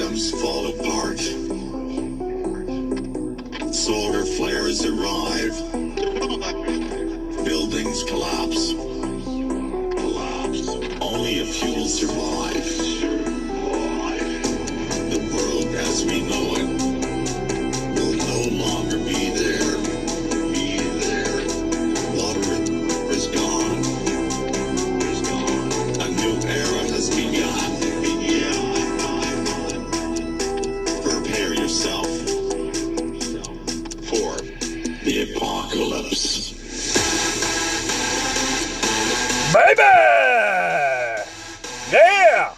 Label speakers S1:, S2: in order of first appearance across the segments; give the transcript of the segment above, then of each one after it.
S1: systems fall apart. Solar flares arrive. Buildings collapse. Only a few will survive. The world as we know it will no longer be there. Water is gone. A new era has begun. Prepare yourself for the apocalypse.
S2: Baby! Yeah!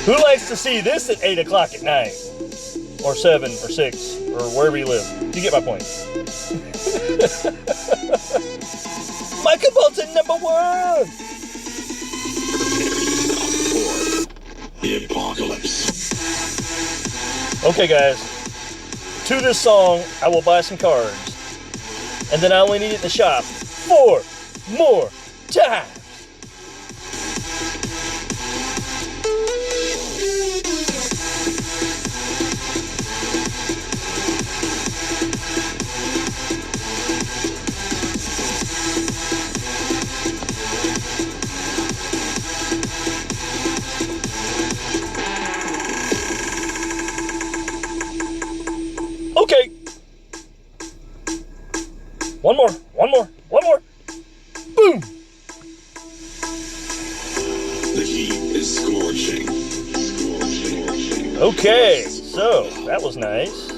S2: Who likes to see this at 8 o'clock at night? Or 7 or 6 or wherever you live. You get my point. Michael Bolton, #1!
S1: The apocalypse.
S2: Okay, guys. To this song, I will buy some cards. And then I only need it in the shop 4 more times. Okay. One more. Boom.
S1: The heat is scorching.
S2: Okay, so that was nice.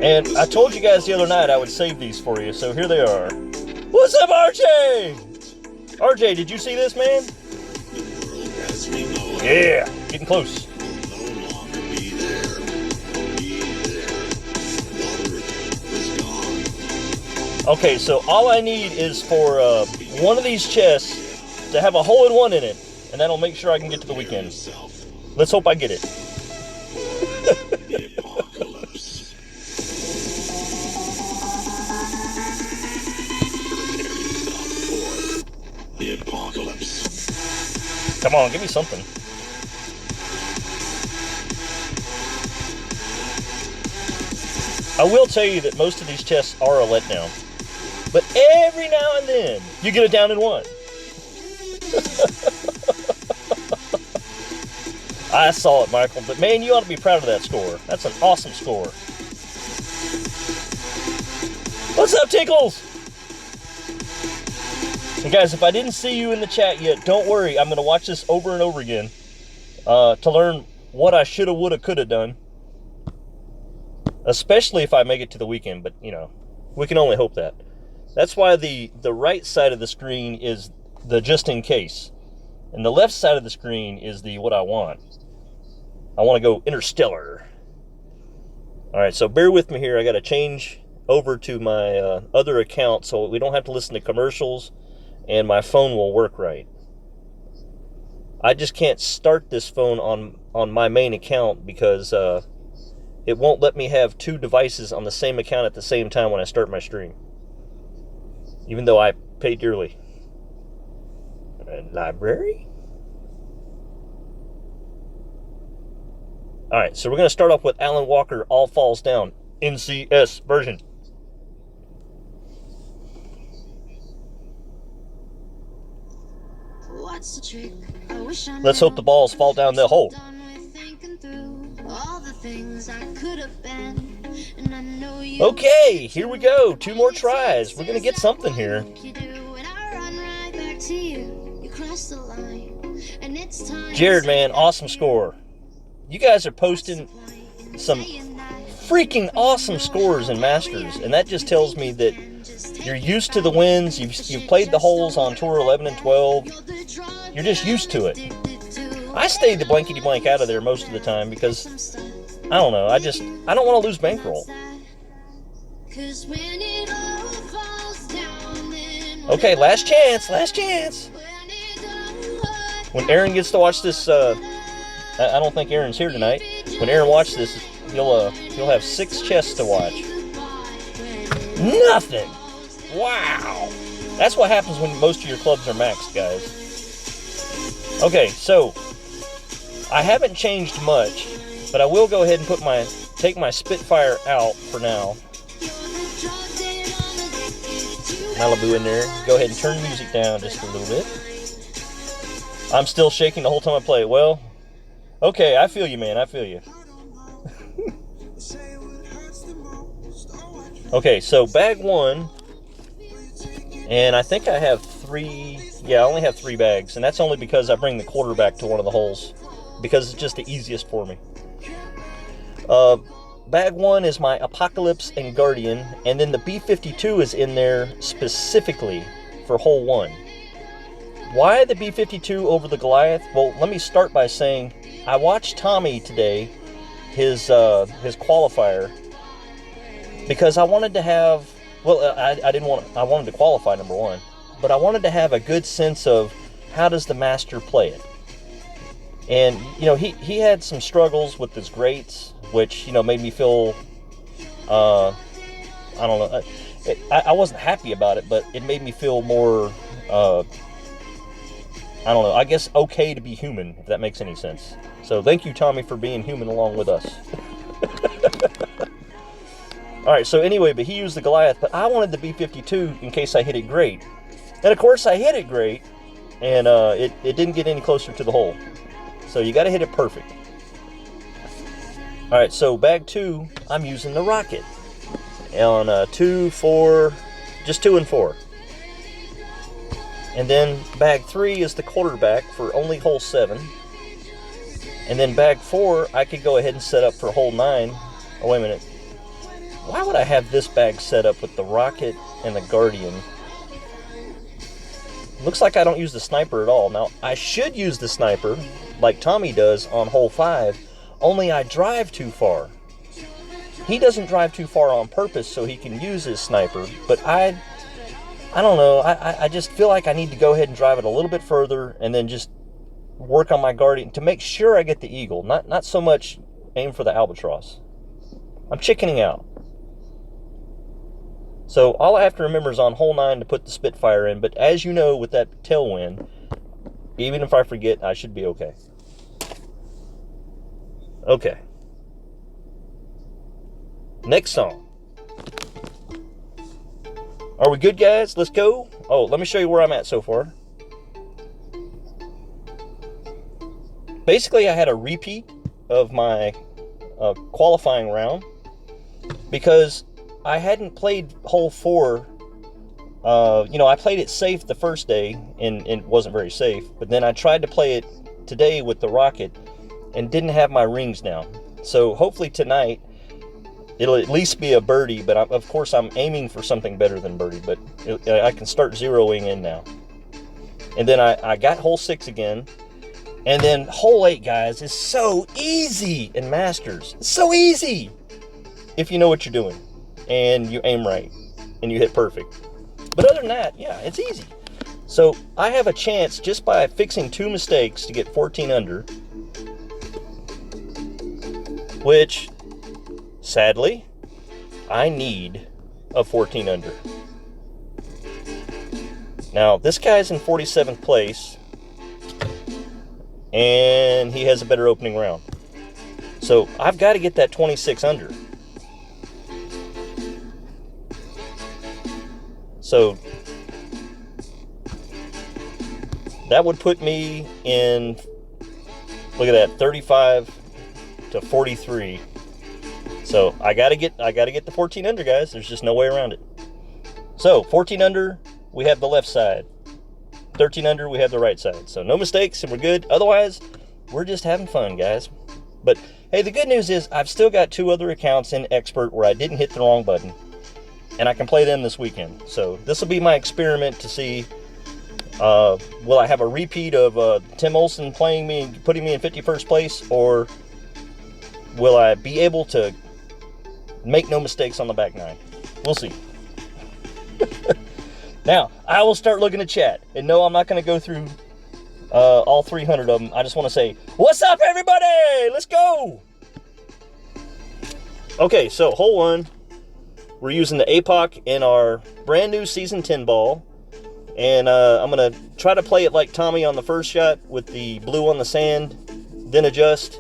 S2: And I told you guys the other night I would save these for you, so here they are. What's up, RJ? RJ, did you see this, man? Yeah, getting close. Okay, so all I need is for one of these chests to have a hole-in-one in it, and that'll make sure I can get to the weekend. Let's hope I get it.
S1: The apocalypse.
S2: Come on, give me something. I will tell you that most of these chests are a letdown. But every now and then, you get it down in one. I saw it, Michael, but man, you ought to be proud of that score. That's an awesome score. What's up, Tickles? And guys, if I didn't see you in the chat yet, don't worry. I'm going to watch this over and over again to learn what I shoulda, woulda, coulda done. Especially if I make it to the weekend, but, you know, we can only hope that. That's why the right side of the screen is the just in case. And the left side of the screen is the what I want. I want to go interstellar. Alright, so bear with me here. I got to change over to my other account so we don't have to listen to commercials and my phone will work right. I just can't start this phone on my main account because it won't let me have two devices on the same account at the same time when I start my stream. Even though I pay dearly. Library? Alright, so we're going to start off with Alan Walker, All Falls Down, NCS version.
S3: What's the trick?
S2: Let's hope the balls fall down the hole. Okay, here we go. 2 more tries. We're going to get something here. Jared, man, awesome score. You guys are posting some freaking awesome scores in Masters, and that just tells me that you're used to the wins. You've played the holes on Tour 11 and 12. You're just used to it. I stayed the blankety blank out of there most of the time because, I don't know, I don't want to lose bankroll. Okay, last chance. When Aaron gets to watch this, I don't think Aaron's here tonight. When Aaron watches this, he'll have 6 chests to watch. Nothing. Wow. That's what happens when most of your clubs are maxed, guys. Okay, so I haven't changed much, but I will go ahead and take my Spitfire out for now. Malibu in there. Go ahead and turn the music down just a little bit. I'm still shaking the whole time I play it. Well, okay, I feel you, man. I feel you. Okay, so bag 1, and I think I have 3. Yeah, I only have 3 bags, and that's only because I bring the quarterback to one of the holes, because it's just the easiest for me. Bag 1 is my Apocalypse and Guardian, and then the B-52 is in there specifically for hole 1. Why the B-52 over the Goliath? Well, let me start by saying I watched Tommy today, his qualifier, because I wanted to have, well, I wanted to qualify, number 1, but I wanted to have a good sense of how does the master play it. And, you know, he had some struggles with his greats, which, you know, made me feel, I don't know, I wasn't happy about it, but it made me feel more, I don't know, I guess okay to be human, if that makes any sense. So thank you, Tommy, for being human along with us. Alright, so anyway, but he used the Goliath, but I wanted the B-52 in case I hit it great. And of course I hit it great, and it didn't get any closer to the hole. So you got to hit it perfect. Alright, so bag 2, I'm using the rocket. On 2, 4, just 2 and 4. And then bag 3 is the quarterback for only hole 7. And then bag 4, I could go ahead and set up for hole 9. Oh, wait a minute. Why would I have this bag set up with the rocket and the Guardian? Looks like I don't use the sniper at all. Now, I should use the sniper, like Tommy does on hole 5, only I drive too far. He doesn't drive too far on purpose so he can use his sniper, but I don't know, I just feel like I need to go ahead and drive it a little bit further and then just work on my Guardian to make sure I get the eagle, not so much aim for the albatross. I'm chickening out. So all I have to remember is on hole 9 to put the Spitfire in, but as you know, with that tailwind, even if I forget, I should be okay. Okay. Next song. Are we good, guys? Let's go. Oh, let me show you where I'm at so far. Basically, I had a repeat of my qualifying round because I hadn't played hole 4. You know, I played it safe the first day, and it wasn't very safe. But then I tried to play it today with the rocket and didn't have my rings down. So hopefully tonight, it'll at least be a birdie. But of course, I'm aiming for something better than birdie. But I can start zeroing in now. And then I got hole 6 again. And then hole 8, guys, is so easy in Masters. It's so easy if you know what you're doing. And you aim right, and you hit perfect. But other than that, yeah, it's easy. So I have a chance just by fixing 2 mistakes to get 14 under, which, sadly, I need a 14 under. Now, this guy's in 47th place, and he has a better opening round. So I've got to get that 26 under. So that would put me in, look at that, 35 to 43. So I gotta get the 14 under, guys. There's just no way around it. So 14 under, we have the left side. 13 under, we have the right side. So no mistakes, and we're good. Otherwise, we're just having fun, guys. But hey, the good news is I've still got 2 other accounts in Expert where I didn't hit the wrong button. And I can play them this weekend. So this will be my experiment to see, will I have a repeat of Tim Olson playing me and putting me in 51st place, or will I be able to make no mistakes on the back 9? We'll see. Now, I will start looking at chat. And no, I'm not going to go through all 300 of them. I just want to say, what's up, everybody? Let's go. Okay, so hole 1. We're using the APOC in our brand new Season 10 ball. And I'm going to try to play it like Tommy on the first shot with the blue on the sand, then adjust.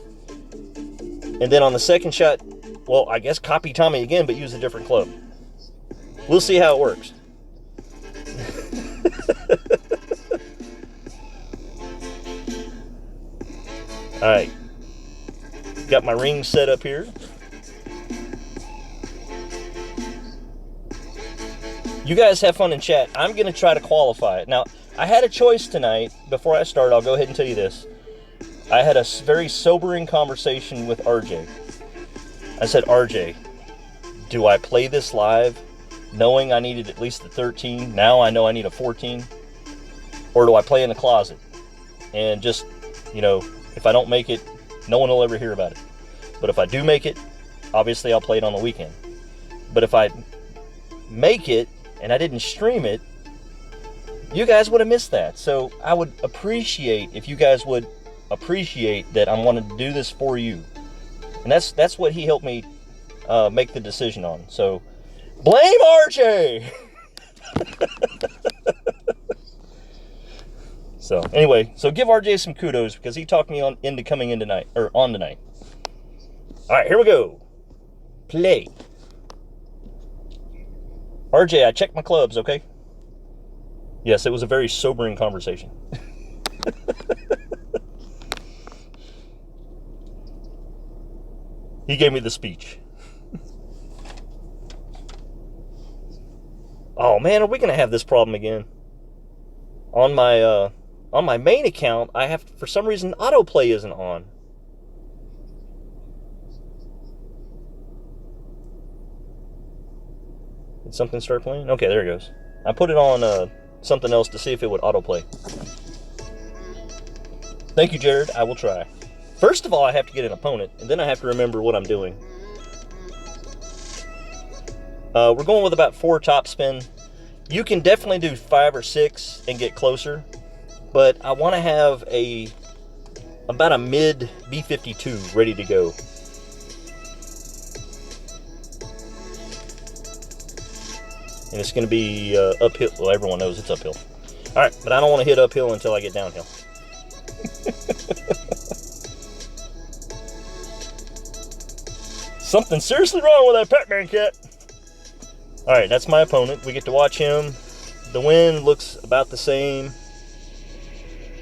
S2: And then on the second shot, well, I guess copy Tommy again, but use a different club. We'll see how it works. All right. Got my ring set up here. You guys have fun in chat. I'm going to try to qualify it. Now, I had a choice tonight. Before I start, I'll go ahead and tell you this. I had a very sobering conversation with RJ. I said, RJ, do I play this live knowing I needed at least a 13? Now I know I need a 14. Or do I play in the closet? And just, you know, if I don't make it, no one will ever hear about it. But if I do make it, obviously I'll play it on the weekend. But if I make it and I didn't stream it, you guys would have missed that. So I would appreciate if you guys would appreciate that I wanted to do this for you. And that's what he helped me make the decision on. So blame RJ. So anyway, so give RJ some kudos because he talked me into coming in tonight, or on tonight. All right, here we go. Play. RJ, I checked my clubs, okay? Yes, it was a very sobering conversation. He gave me the speech. Oh man, are we gonna have this problem again? On my main account, I have, for some reason, autoplay isn't on. Did something start playing? Okay, there it goes. I put it on something else to see if it would autoplay. Thank you, Jared. I will try. First of all, I have to get an opponent, and then I have to remember what I'm doing. We're going with about 4 top spin. You can definitely do 5 or 6 and get closer, but I want to have about a mid B52 ready to go. And it's going to be uphill. Well, everyone knows it's uphill. All right, but I don't want to hit uphill until I get downhill. Something seriously wrong with that Pac-Man cat. All right, that's my opponent. We get to watch him. The wind looks about the same.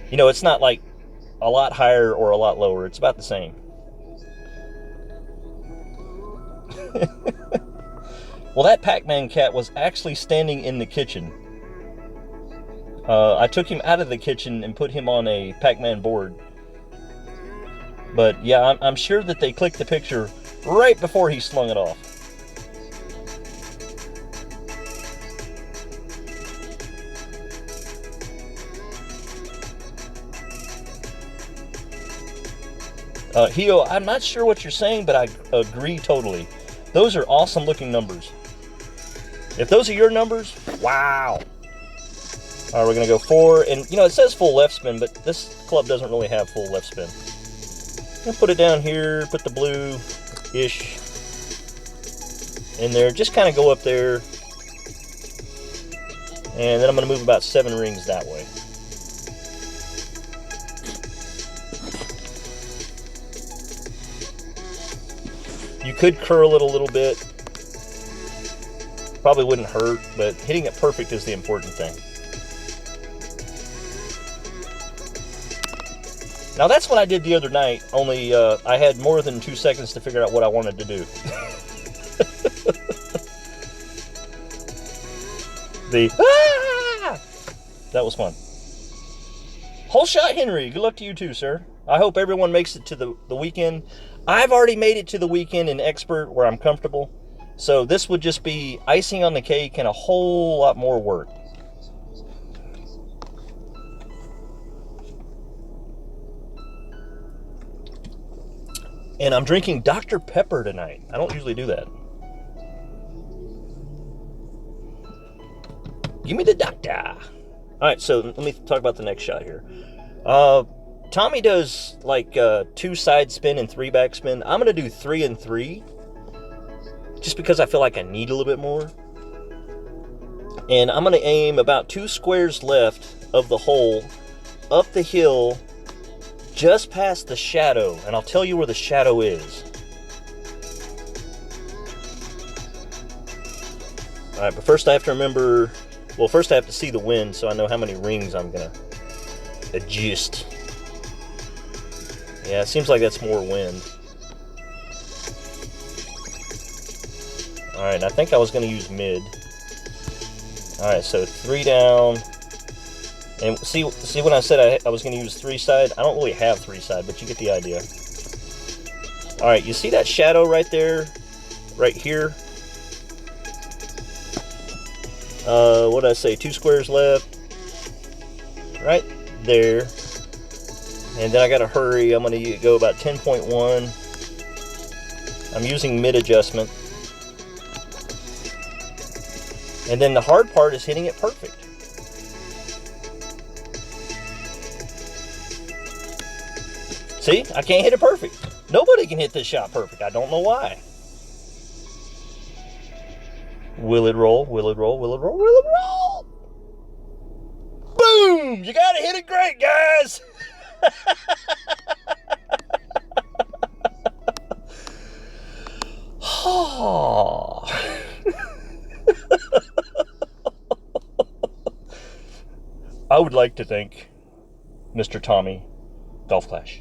S2: You know, it's not like a lot higher or a lot lower. It's about the same. Well, that Pac-Man cat was actually standing in the kitchen. I took him out of the kitchen and put him on a Pac-Man board. But yeah, I'm sure that they clicked the picture right before he slung it off. Hio, I'm not sure what you're saying, but I agree totally. Those are awesome looking numbers. If those are your numbers, wow. All right, we're gonna go 4, and you know, it says full left spin, but this club doesn't really have full left spin. I'm gonna put it down here, put the blue-ish in there, just kind of go up there, and then I'm gonna move about 7 rings that way. You could curl it a little bit. Probably wouldn't hurt, but hitting it perfect is the important thing. Now that's what I did the other night, only I had more than 2 seconds to figure out what I wanted to do. That was fun. Whole shot Henry, good luck to you too, sir. I hope everyone makes it to the weekend. I've already made it to the weekend in Expert where I'm comfortable. So this would just be icing on the cake and a whole lot more work. And I'm drinking Dr. Pepper tonight. I don't usually do that. Give me the doctor. All right, so let me talk about the next shot here. Tommy does like 2 side spin and 3 back spin. I'm going to do 3 and 3. Just because I feel like I need a little bit more. And I'm going to aim about 2 squares left of the hole up the hill just past the shadow. And I'll tell you where the shadow is. Alright, but first I have to remember... Well, first I have to see the wind so I know how many rings I'm going to adjust. Yeah, it seems like that's more wind. Alright, I think I was going to use mid. Alright, so 3 down. And see when I said I was going to use 3 side? I don't really have 3 side, but you get the idea. Alright, you see that shadow right there? Right here? What did I say? 2 squares left. Right there. And then I gotta hurry. I'm gonna go about 10.1. I'm using mid adjustment. And then the hard part is hitting it perfect. See? I can't hit it perfect. Nobody can hit this shot perfect. I don't know why. Will it roll? Will it roll? Will it roll? Will it roll? Boom! You gotta hit it great, guys! I would like to thank Mr. Tommy Golf Clash.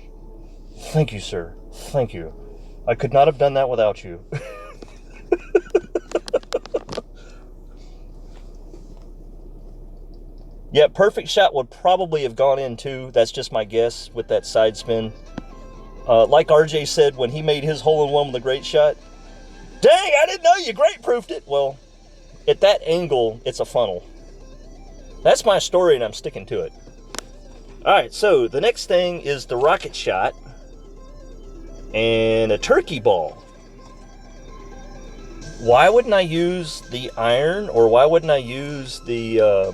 S2: Thank you, sir. Thank you. I could not have done that without you. Yeah, perfect shot would probably have gone in too. That's just my guess with that side spin. Like RJ said when he made his hole-in-one with a great shot, dang, I didn't know you great-proofed it. Well, at that angle, it's a funnel. That's my story, and I'm sticking to it. All right, so the next thing is the rocket shot and a turkey ball. Why wouldn't I use the iron, or why wouldn't I use the...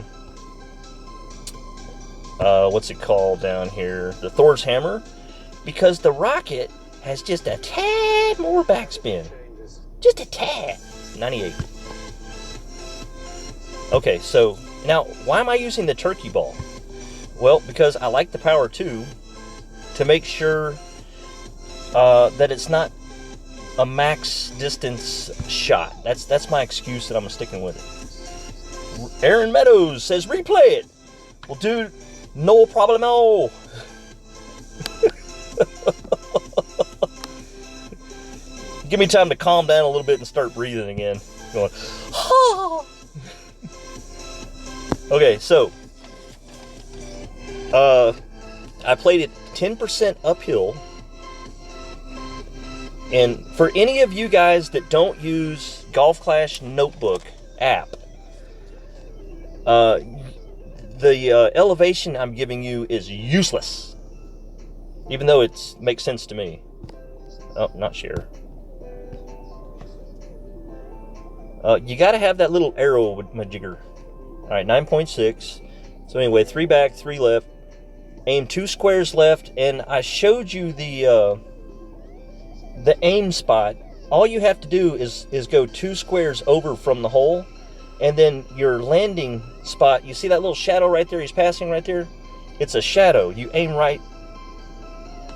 S2: what's it called down here? The Thor's hammer? Because the rocket has just a tad more backspin. Just a tad. 98. Okay, so now why am I using the turkey ball? Well, because I like the power too, to make sure that it's not a max distance shot. That's my excuse that I'm sticking with it. Aaron Meadows says replay it. Well, dude, no problemo. Give me time to calm down a little bit and start breathing again. Going, oh. Okay, so I played it 10% uphill. And for any of you guys that don't use Golf Clash Notebook app, the elevation I'm giving you is useless. Even though it makes sense to me. Oh, not share. You got to have that little arrow with my jigger. Alright, 9.6. So anyway, 3 back, 3 left. Aim 2 squares left. And I showed you the aim spot. All you have to do is go 2 squares over from the hole. And then your landing spot, you see that little shadow right there? He's passing right there? It's a shadow. You aim right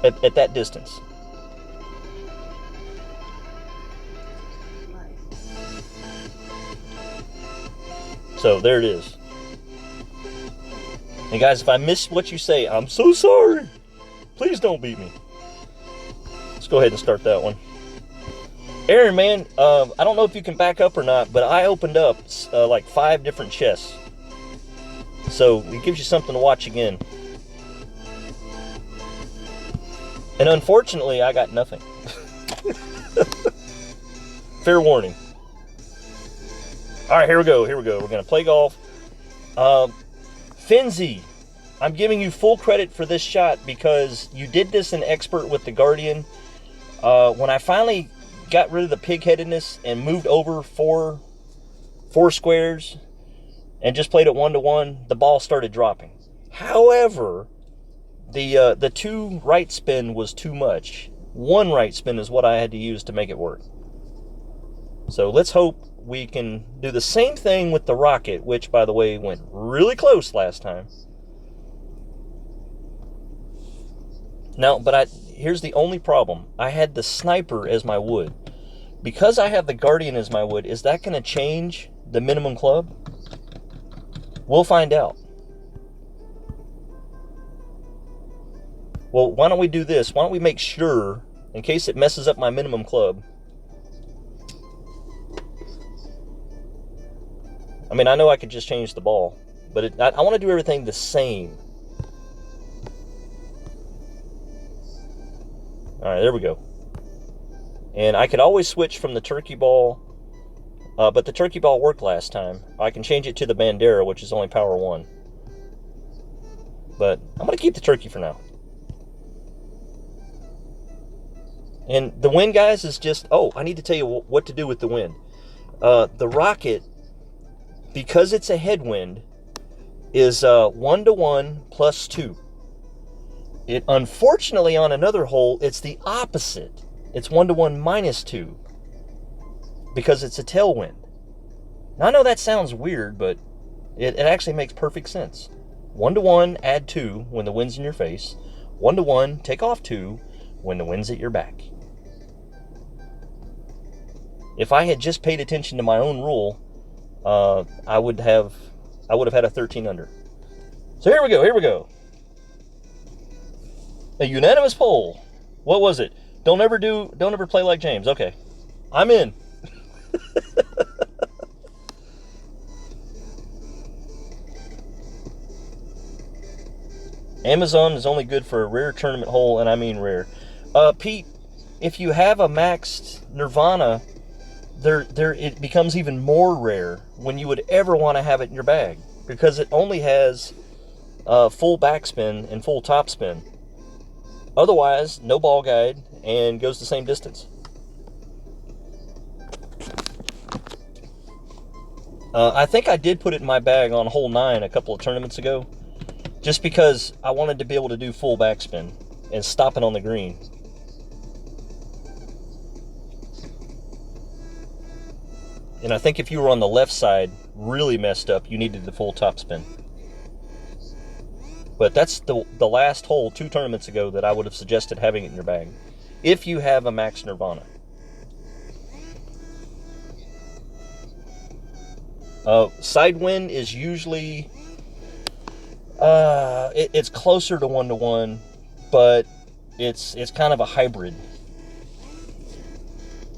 S2: at that distance. So there it is. And guys, if I missed what you say, I'm so sorry. Please don't beat me. Let's go ahead and start that one. Aaron, man, I don't know if you can back up or not, but I opened up like 5 different chests. So it gives you something to watch again. And unfortunately, I got nothing. Fair warning. All right, here we go. Here we go. We're going to play golf. Finzi, I'm giving you full credit for this shot because you did this in Expert with the Guardian. When I finally got rid of the pig-headedness and moved over four squares and just played it 1-to-1, the ball started dropping. However, the 2 right spin was too much. 1 right spin is what I had to use to make it work. So let's hope we can do the same thing with the rocket, which, by the way, went really close last time. Now, but here's the only problem. I had the sniper as my wood. Because I have the guardian as my wood, is that going to change the minimum club? We'll find out. Well, why don't we do this? Why don't we make sure, in case it messes up my minimum club. I mean, I know I could just change the ball, but I want to do everything the same. All right, there we go. And I could always switch from the turkey ball, but the turkey ball worked last time. I can change it to the Bandera, which is only power 1. But I'm going to keep the turkey for now. And the wind, guys, is just... Oh, I need to tell you what to do with the wind. The rocket, because it's a headwind, is 1-to-1 plus 2. It, unfortunately, on another hole, it's the opposite. It's 1-to-1 minus 2. Because it's a tailwind. Now, I know that sounds weird, but it actually makes perfect sense. 1-to-1, add 2 when the wind's in your face. 1-to-1, take off 2 when the wind's at your back. If I had just paid attention to my own rule, I would have had a 13 under. So here we go. A unanimous poll. What was it? Don't ever play like James. Okay. I'm in. Amazon is only good for a rare tournament hole, and I mean rare. Pete, if you have a maxed Nirvana, it becomes even more rare when you would ever want to have it in your bag, because it only has full backspin and full topspin. Otherwise, no ball guide and goes the same distance. I think I did put it in my bag on hole 9 a couple of tournaments ago, just because I wanted to be able to do full backspin and stop it on the green. And I think if you were on the left side, really messed up, you needed the full topspin. But that's the last hole 2 tournaments ago that I would have suggested having it in your bag, if you have a max Nirvana. Side wind is usually it's closer to 1-to-1, but it's kind of a hybrid.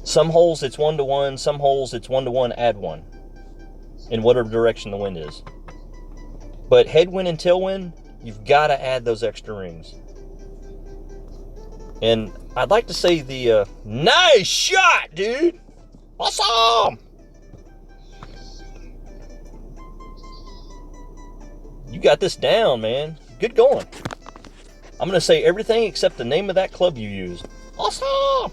S2: Some holes it's 1-to-1, some holes it's 1-to-1, add 1 in whatever direction the wind is. But headwind and tailwind, you've got to add those extra rings. And I'd like to say the nice shot, dude! Awesome! You got this down, man. Good going. I'm going to say everything except the name of that club you used. Awesome!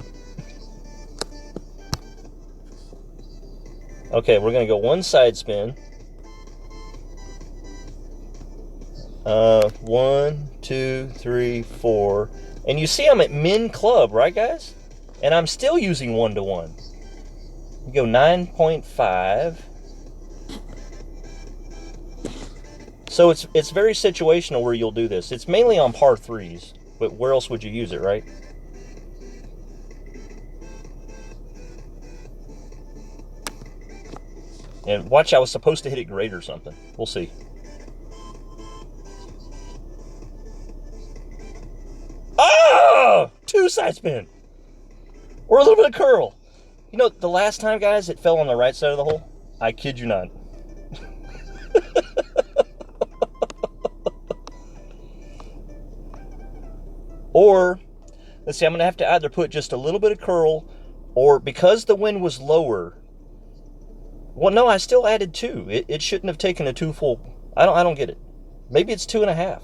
S2: Okay, we're going to go one side spin. 1, 2, 3, 4. And you see I'm at min club, right, guys? And I'm still using 1-to-1. You go 9.5. So it's very situational where you'll do this. It's mainly on par 3s, but where else would you use it, right? And watch, I was supposed to hit it great or something. We'll see. Oh! 2 side spin. Or a little bit of curl. You know, the last time, guys, it fell on the right side of the hole. I kid you not. Or, let's see, I'm going to have to either put just a little bit of curl, or because the wind was lower, well, no, I still added 2. It shouldn't have taken a 2 full. I don't get it. Maybe it's 2.5.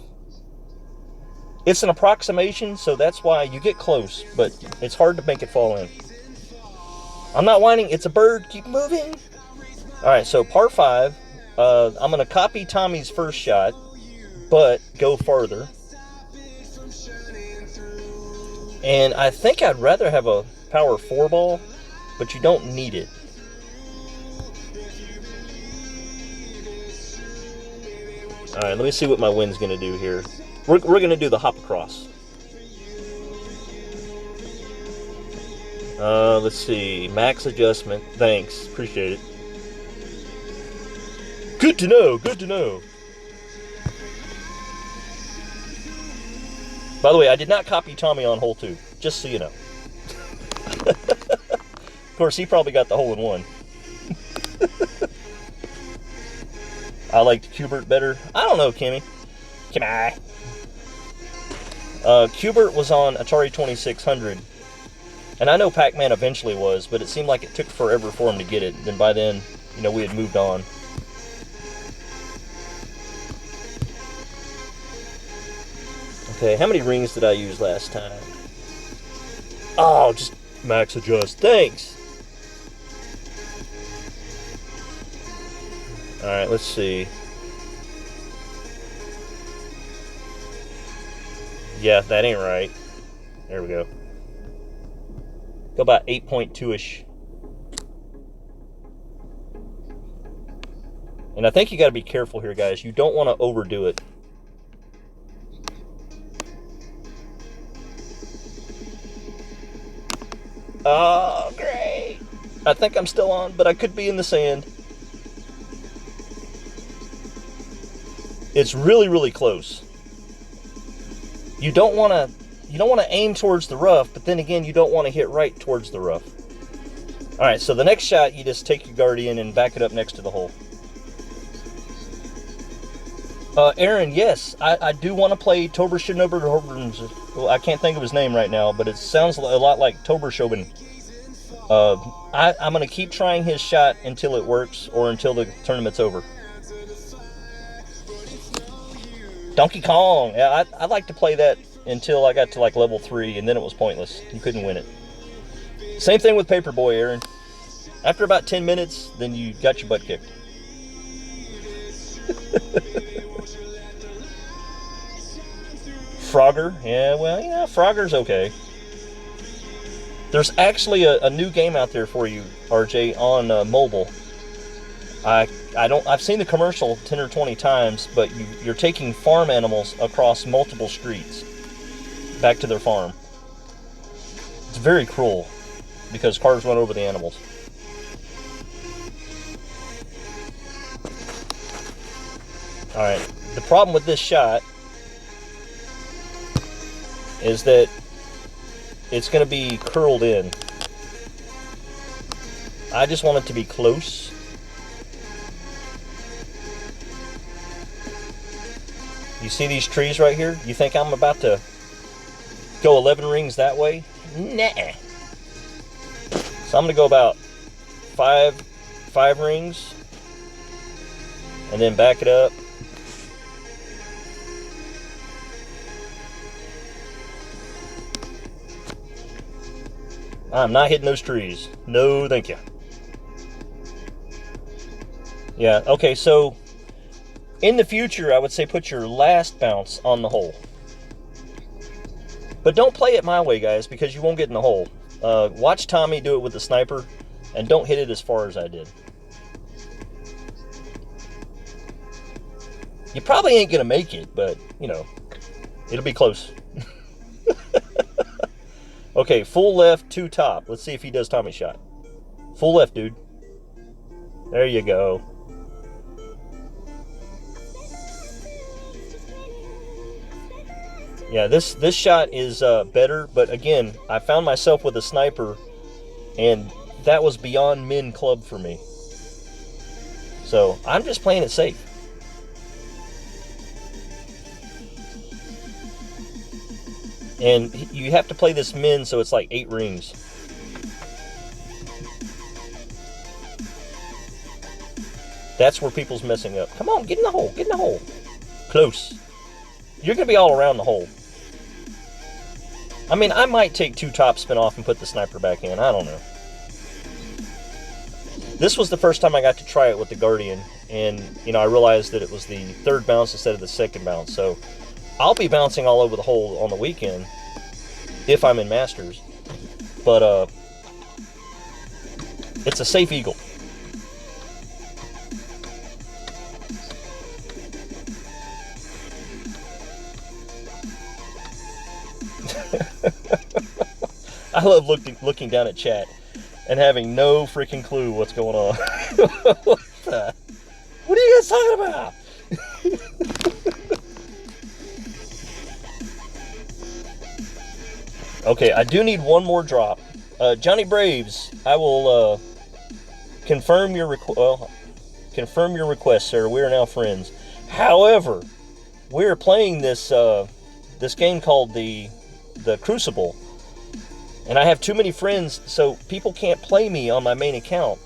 S2: It's an approximation, so that's why you get close, but it's hard to make it fall in. I'm not whining. It's a bird. Keep moving. All right, so par 5. I'm going to copy Tommy's first shot, but go farther. And I think I'd rather have a power 4 ball, but you don't need it. All right, let me see what my wind's going to do here. We're going to do the hop across. Let's see. Max adjustment. Thanks. Appreciate it. Good to know. Good to know. By the way, I did not copy Tommy on hole 2. Just so you know. Of course, he probably got the hole in 1. I liked Cubert better. I don't know, Kimmy. Cubert was on Atari 2600. And I know Pac-Man eventually was, but it seemed like it took forever for him to get it. Then by then, you know, we had moved on. Okay, how many rings did I use last time? Oh, just max adjust. Thanks. Alright, let's see. Yeah, that ain't right. There we go. Go about 8.2-ish. And I think you got to be careful here, guys. You don't want to overdo it. Oh, great. I think I'm still on, but I could be in the sand. It's really, really close. You don't want to aim towards the rough, but then again, you don't want to hit right towards the rough. All right, so the next shot, you just take your Guardian and back it up next to the hole. Aaron, yes, I do want to play Tobershinober. Well, I can't think of his name right now, but it sounds a lot like Tobershoben. I'm going to keep trying his shot until it works or until the tournament's over. Donkey Kong. Yeah, I'd like to play that until I got to like level 3, and then it was pointless. You couldn't win it. Same thing with Paperboy, Aaron. After about 10 minutes, then you got your butt kicked. Frogger. Yeah, well, yeah, Frogger's okay. There's actually a new game out there for you, RJ, on mobile. I've seen the commercial 10 or 20 times, but you're taking farm animals across multiple streets back to their farm. It's very cruel because cars run over the animals. All right, the problem with this shot is that it's going to be curled in. I just want it to be close. You see these trees right here? You think I'm about to go 11 rings that way? Nah. So I'm going to go about five rings and then back it up. I'm not hitting those trees. No, thank you. Yeah, okay, so in the future, I would say put your last bounce on the hole. But don't play it my way, guys, because you won't get in the hole. Watch Tommy do it with the sniper, and don't hit it as far as I did. You probably ain't going to make it, but, you know, it'll be close. Okay, full left, 2 top. Let's see if he does Tommy's shot. Full left, dude. There you go. Yeah, this shot is better, but again, I found myself with a sniper, and that was beyond min club for me. So, I'm just playing it safe. And you have to play this min, so it's like 8 rings. That's where people's messing up. Come on, get in the hole, get in the hole. Close. You're going to be all around the hole. I mean, I might take 2 top spin off and put the sniper back in. I don't know. This was the first time I got to try it with the Guardian. And, you know, I realized that it was the 3rd bounce instead of the 2nd bounce. So, I'll be bouncing all over the hole on the weekend if I'm in Masters. But, it's a safe eagle. I love looking down at chat and having no freaking clue what's going on. What are you guys talking about? Okay, I do need one more drop. Johnny Braves, I will confirm your request, sir. We are now friends. However, we are playing this this game called the Crucible, and I have too many friends, so people can't play me on my main account.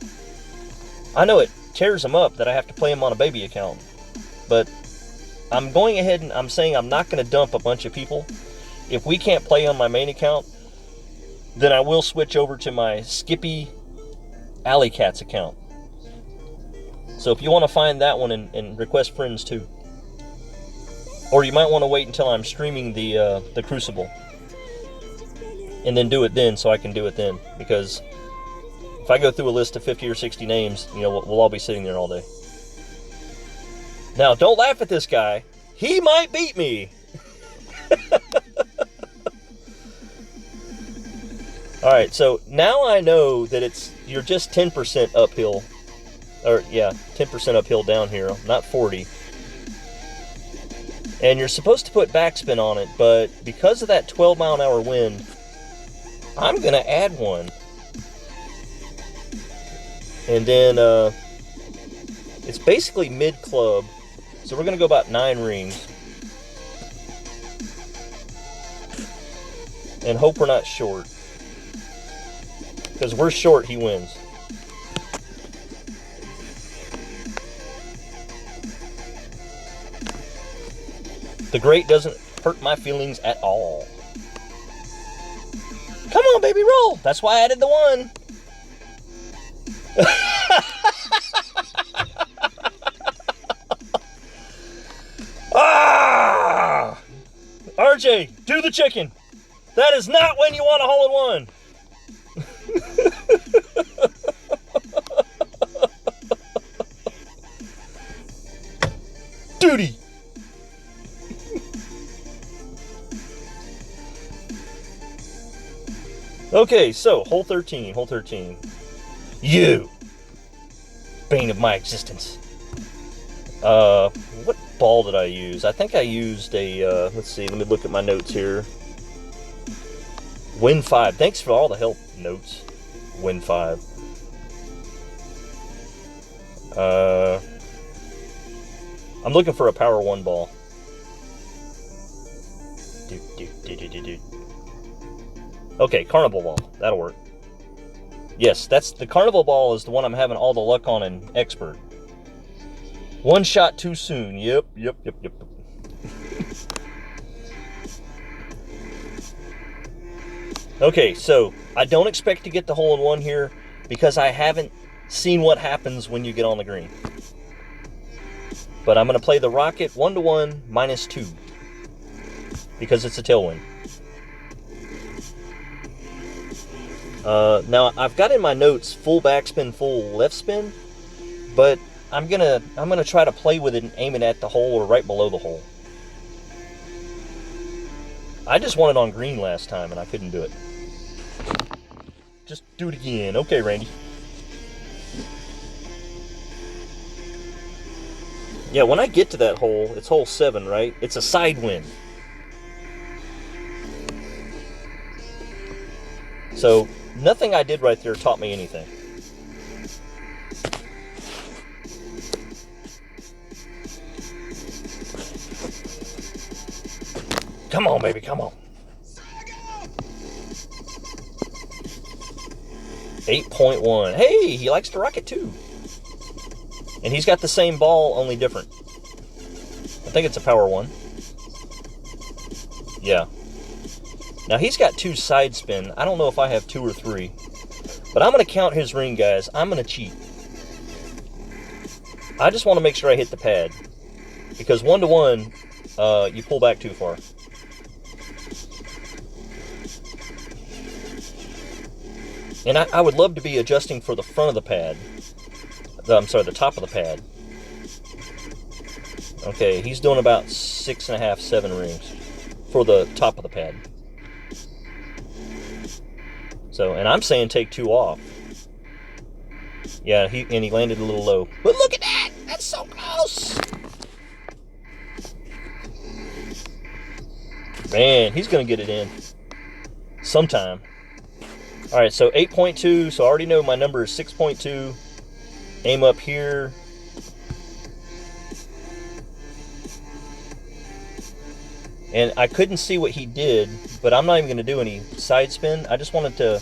S2: I know it tears them up that I have to play them on a baby account, but I'm going ahead and I'm saying I'm not going to dump a bunch of people. If we can't play on my main account, then I will switch over to my Skippy Alley Cats account. So if you want to find that one and request friends too. Or you might want to wait until I'm streaming the Crucible. And then do it then, so I can do it then. Because if I go through a list of 50 or 60 names, you know, we'll all be sitting there all day. Now, don't laugh at this guy. He might beat me. Alright, so now I know that you're just 10% uphill. Or, yeah, 10% uphill down here, not 40. And you're supposed to put backspin on it, but because of that 12-mile-an-hour wind, I'm going to add one. And then, it's basically mid-club, so we're going to go about 9 rings. And hope we're not short. Because we're short, he wins. The great doesn't hurt my feelings at all. Come on, baby, roll. That's why I added the 1. Ah! RJ, do the chicken. That is not when you want a hole in one. Duty. Okay, so hole 13, hole 13. You, bane of my existence. What ball did I use? I think I used a, let's see, let me look at my notes here. Win 5. Thanks for all the help, notes. Win 5. I'm looking for a power 1 ball. Okay, carnival ball. That'll work. Yes, that's the carnival ball is the one I'm having all the luck on in expert. 1 shot too soon. Yep. Okay, so I don't expect to get the hole in one here because I haven't seen what happens when you get on the green. But I'm going to play the rocket 1-1 -2 because it's a tailwind. Now I've got in my notes full backspin, full left spin, but I'm gonna try to play with it and aim it at the hole or right below the hole. I just won it on green last time and I couldn't do it. Just do it again. Okay, Randy. Yeah, when I get to that hole, it's hole 7, right? It's a side wind. So nothing I did right there taught me anything. Come on, baby, come on. 8.1. Hey, he likes to rocket too. And he's got the same ball, only different. I think it's a power 1. Yeah. Now he's got 2 side spin. I don't know if I have 2 or 3. But I'm going to count his ring, guys. I'm going to cheat. I just want to make sure I hit the pad. Because 1-1, you pull back too far. And I would love to be adjusting for the front of the pad. I'm sorry, the top of the pad. Okay, he's doing about 6.5, 7 rings for the top of the pad. So, and I'm saying take 2 off. Yeah, he landed a little low. But look at that! That's so close! Man, he's going to get it in sometime. All right, so 8.2. So I already know my number is 6.2. Aim up here. And I couldn't see what he did, but I'm not even going to do any side spin. I just wanted to...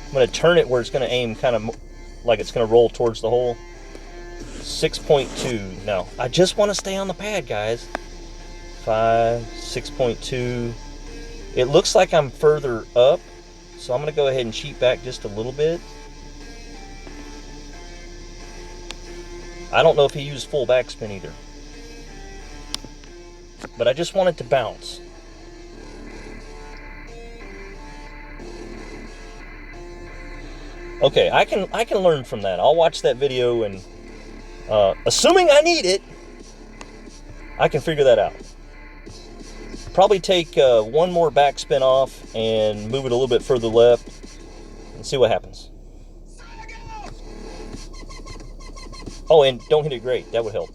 S2: I'm going to turn it where it's going to aim kind of like it's going to roll towards the hole. 6.2. No, I just want to stay on the pad, guys. 5, 6.2. It looks like I'm further up, so I'm going to go ahead and cheat back just a little bit. I don't know if he used full backspin either. But I just want it to bounce. Okay, I can learn from that. I'll watch that video and assuming I need it, I can figure that out. Probably take one more backspin off and move it a little bit further left and see what happens. Oh, and don't hit it great. That would help.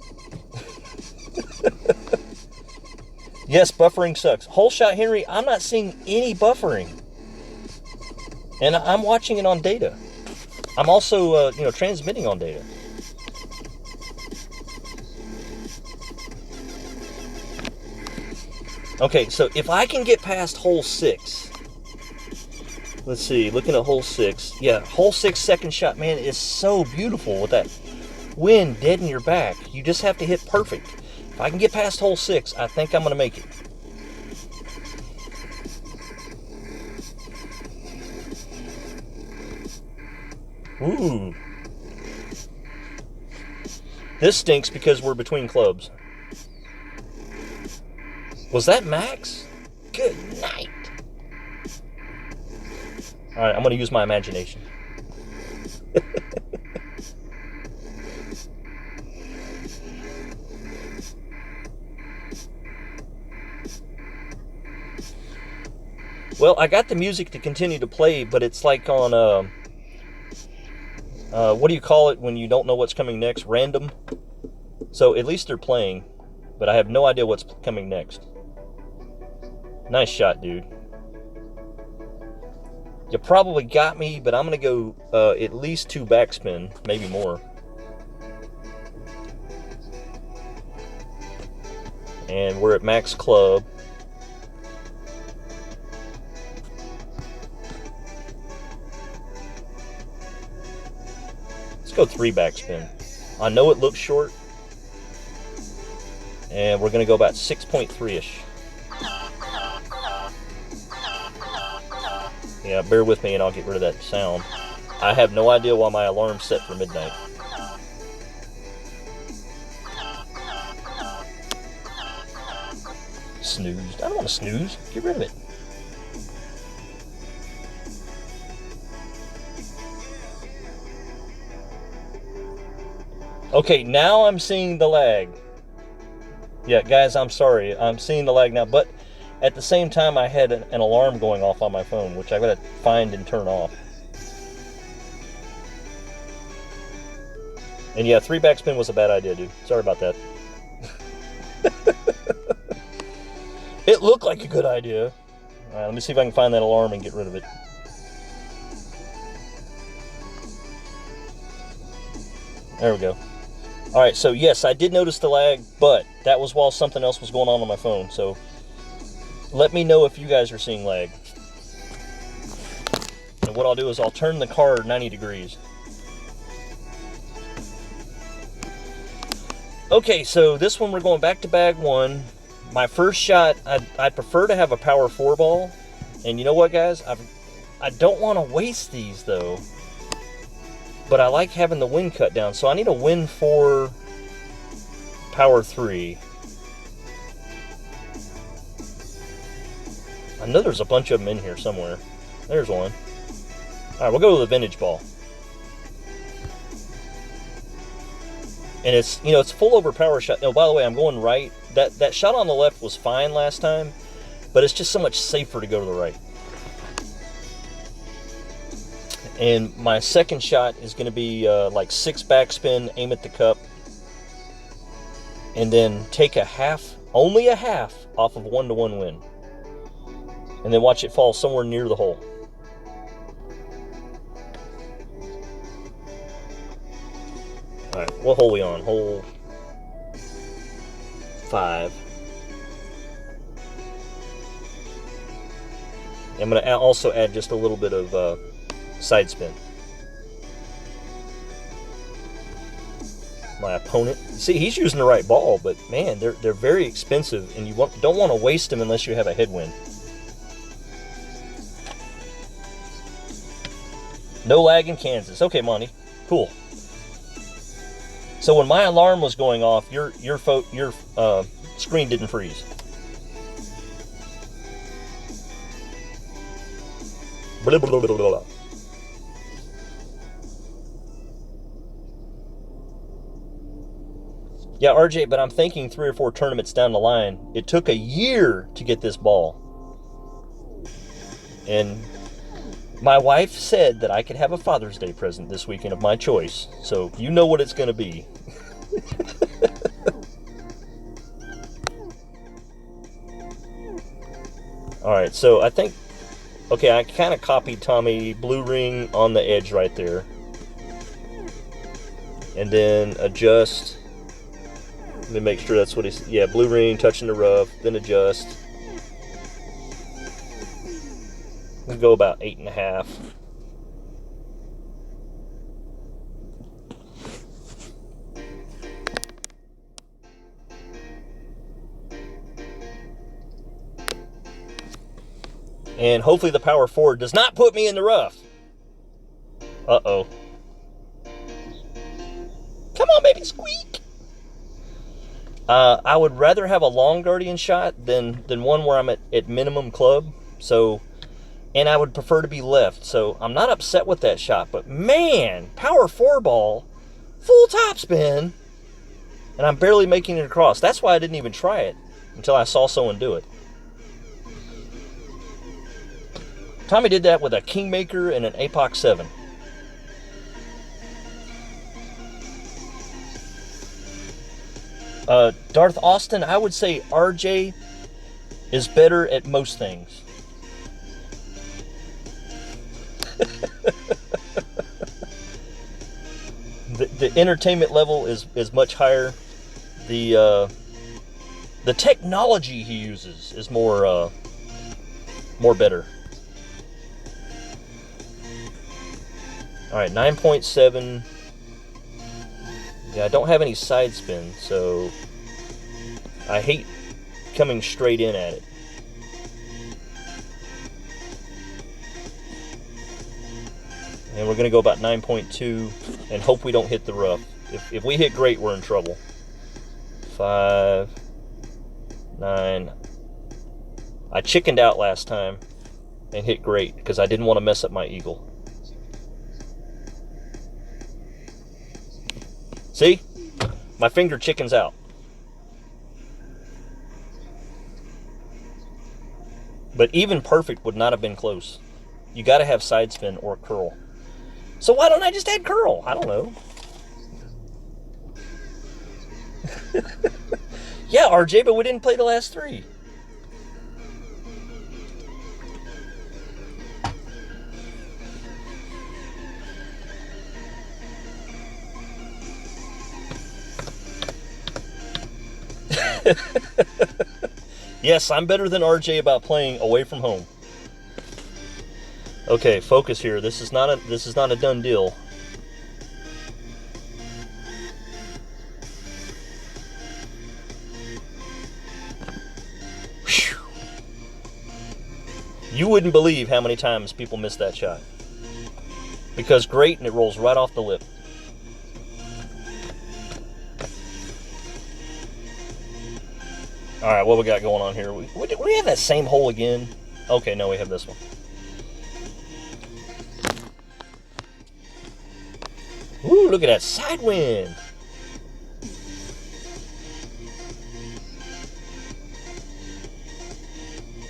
S2: Yes, buffering sucks. Hole shot Henry, I'm not seeing any buffering. And I'm watching it on data. I'm also, transmitting on data. Okay, so if I can get past hole 6, let's see, looking at hole 6. Yeah, hole 6 second shot, man, is so beautiful with that wind dead in your back. You just have to hit perfect. If I can get past hole 6, I think I'm going to make it. Ooh. This stinks because we're between clubs. Was that max? Good night. All right, I'm going to use my imagination. Well, I got the music to continue to play, but it's like on, what do you call it when you don't know what's coming next? Random. So at least they're playing, but I have no idea what's coming next. Nice shot, dude. You probably got me, but I'm going to go at least 2 backspin, maybe more. And we're at max club. Let's go 3 backspin. I know it looks short. And we're going to go about 6.3-ish. Yeah, bear with me and I'll get rid of that sound. I have no idea why my alarm's set for midnight. Snoozed. I don't want to snooze. Get rid of it. Okay, now I'm seeing the lag. Yeah, guys, I'm sorry. I'm seeing the lag now, but at the same time, I had an alarm going off on my phone, which I've got to find and turn off. And yeah, 3 backspin was a bad idea, dude. Sorry about that. It looked like a good idea. All right, let me see if I can find that alarm and get rid of it. There we go. All right, so yes, I did notice the lag, but that was while something else was going on my phone. So let me know if you guys are seeing lag. And what I'll do is I'll turn the card 90 degrees. Okay, so this one we're going back to bag 1. My first shot, I'd prefer to have a power 4 ball. And you know what, guys? I don't want to waste these, though. But I like having the wind cut down. So I need a wind 4 power 3. I know there's a bunch of them in here somewhere. There's one. All right, we'll go with the vintage ball. And it's, it's full over power shot. No, by the way, I'm going right. That shot on the left was fine last time. But it's just so much safer to go to the right. And my second shot is going to be like 6 backspin, aim at the cup, and then take a half, only a half, off of 1-to-1 wind. And then watch it fall somewhere near the hole. Alright, what hole are we on? Hole 5. I'm going to also add just a little bit of side spin. My opponent, see, he's using the right ball, but man, they're very expensive, and you don't want to waste them unless you have a headwind. No lag in Kansas. Okay, Monty, cool. So when my alarm was going off, your screen didn't freeze. Blah, blah, blah, blah, blah. Yeah, RJ, but I'm thinking 3 or 4 tournaments down the line, it took a year to get this ball. And my wife said that I could have a Father's Day present this weekend of my choice. So you know what it's going to be. All right, so I think, okay, I kind of copied Tommy, blue ring on the edge right there. And then adjust. Let me make sure that's what he's, yeah, blue ring, touching the rough, then adjust. We'll go about 8.5. And hopefully the power forward does not put me in the rough. Uh-oh. Come on, baby, squeak. I would rather have a long guardian shot than one where I'm at minimum club. So, and I would prefer to be left. So I'm not upset with that shot. But man, power 4 ball, full topspin, and I'm barely making it across. That's why I didn't even try it until I saw someone do it. Tommy did that with a Kingmaker and an Apox 7. Darth Austin, I would say RJ is better at most things. the entertainment level is much higher. The technology he uses is more better. All right, 9.7. Yeah, I don't have any side spin, so I hate coming straight in at it. And we're going to go about 9.2 and hope we don't hit the rough. If we hit great, we're in trouble. 5, 9. I chickened out last time and hit great because I didn't want to mess up my eagle. See? My finger chickens out. But even perfect would not have been close. You got to have side spin or curl. So why don't I just add curl? I don't know. Yeah, RJ, but we didn't play the last 3. Yes, I'm better than RJ about playing away from home. Okay, focus here. This is not a done deal. Whew. You wouldn't believe how many times people miss that shot. Because great, and it rolls right off the lip. All right, what we got going on here? We have that same hole again. Okay, no, we have this one. Ooh, look at that side wind.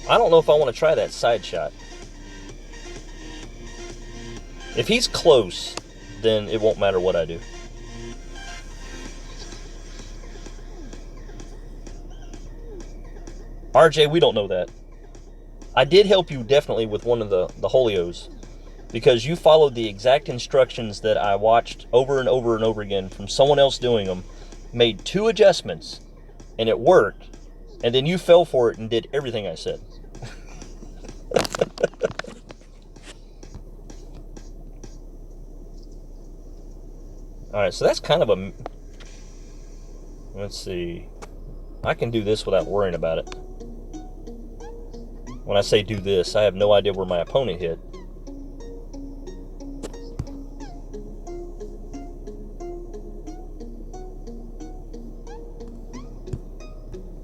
S2: I don't know if I want to try that side shot. If he's close, then it won't matter what I do. RJ, we don't know that. I did help you definitely with one of the Holios, because you followed the exact instructions that I watched over and over and over again from someone else doing them, made 2 adjustments, and it worked, and then you fell for it and did everything I said. Alright, so that's kind of a... Let's see. I can do this without worrying about it. When I say do this, I have no idea where my opponent hit.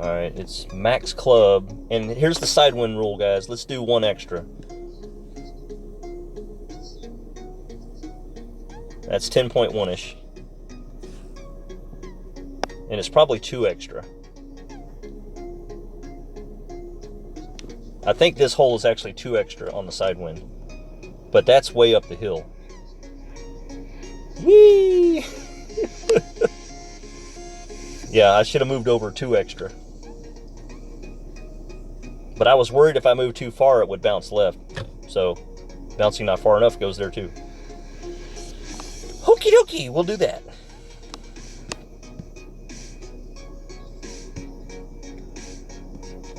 S2: Alright, it's max club. And here's the side wind rule, guys. Let's do 1 extra. That's 10.1-ish. And it's probably 2 extra. I think this hole is actually 2 extra on the side wind. But that's way up the hill. Whee! Yeah, I should have moved over 2 extra. But I was worried if I moved too far, it would bounce left. So, bouncing not far enough goes there too. Okie dokie, we'll do that.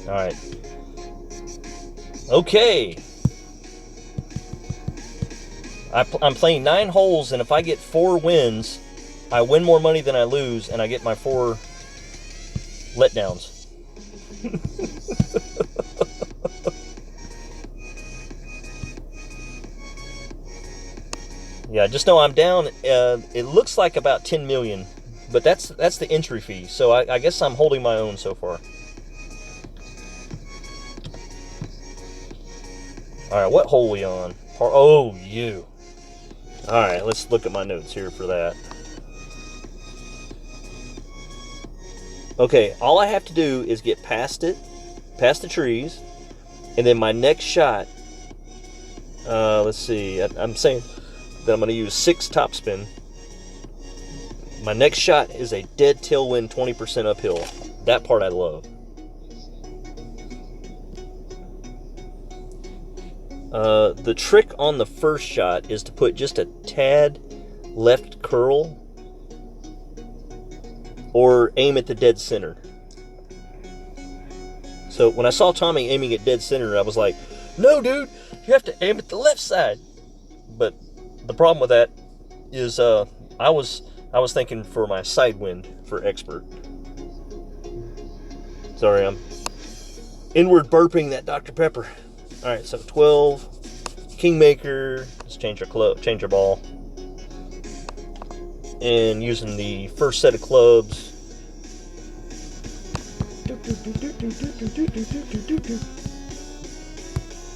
S2: Alright. Okay. I'm playing 9 holes, and if I get 4 wins, I win more money than I lose, and I get my 4 letdowns. Yeah, just know I'm down. It looks like about 10 million, but that's the entry fee. So I guess I'm holding my own so far. All right, what hole are we on? Oh, you. All right, let's look at my notes here for that. Okay, all I have to do is get past it, past the trees, and then my next shot. Let's see. I'm saying that I'm going to use 6 topspin. My next shot is a dead tailwind 20% uphill. That part I love. The trick on the first shot is to put just a tad left curl or aim at the dead center. So when I saw Tommy aiming at dead center, I was like, no, dude, you have to aim at the left side. But the problem with that is I was thinking for my side wind for expert. Sorry, I'm inward burping that Dr. Pepper. All right, so 12, Kingmaker. Let's change our ball, and using the first set of clubs.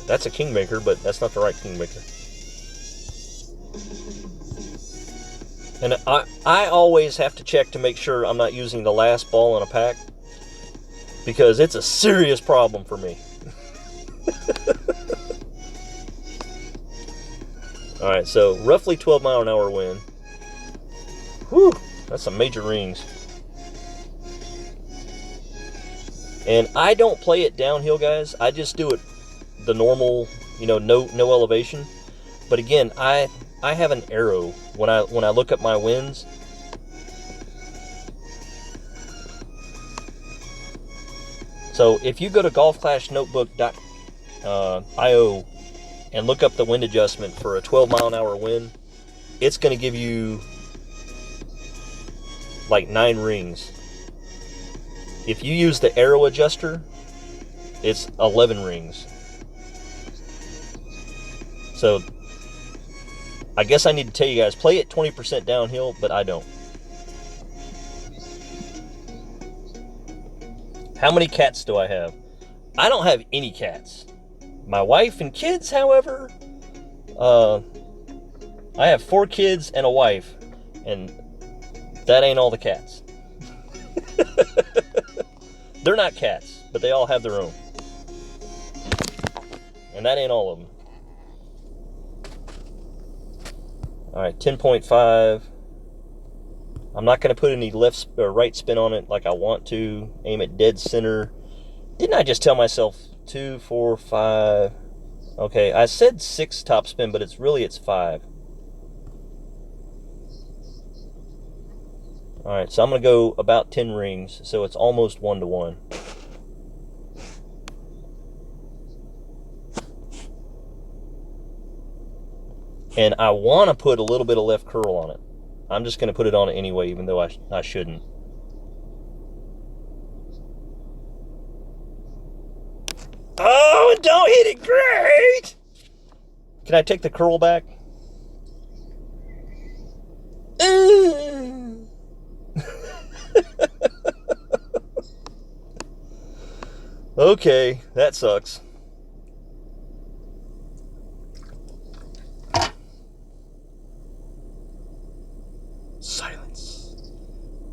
S2: That's a Kingmaker, but that's not the right Kingmaker. And I always have to check to make sure I'm not using the last ball in a pack, because it's a serious problem for me. Alright, so roughly 12 mile an hour wind. Whew, that's some major rings. And I don't play it downhill, guys. I just do it the normal, no elevation. But again, I have an arrow when I look at my winds. So if you go to golfclashnotebook.io and look up the wind adjustment for a 12 mile an hour wind, it's going to give you like 9 rings. If you use the arrow adjuster, it's 11 rings. So I guess I need to tell you guys, play it 20% downhill, but I don't. How many cats do I have? I don't have any cats. My wife and kids, however, I have 4 kids and a wife, and that ain't all the cats. They're not cats, but they all have their own. And that ain't all of them. Alright, 10.5. I'm not going to put any left or right spin on it like I want to. Aim at dead center. Didn't I just tell myself 2, 4, 5? Okay, I said 6 top spin, but it's 5. Alright, so I'm going to go about 10 rings, so it's almost 1-to-1. And I want to put a little bit of left curl on it. I'm just going to put it on it anyway, even though I shouldn't. Oh, don't hit it great! Can I take the curl back? Okay, that sucks. Silence.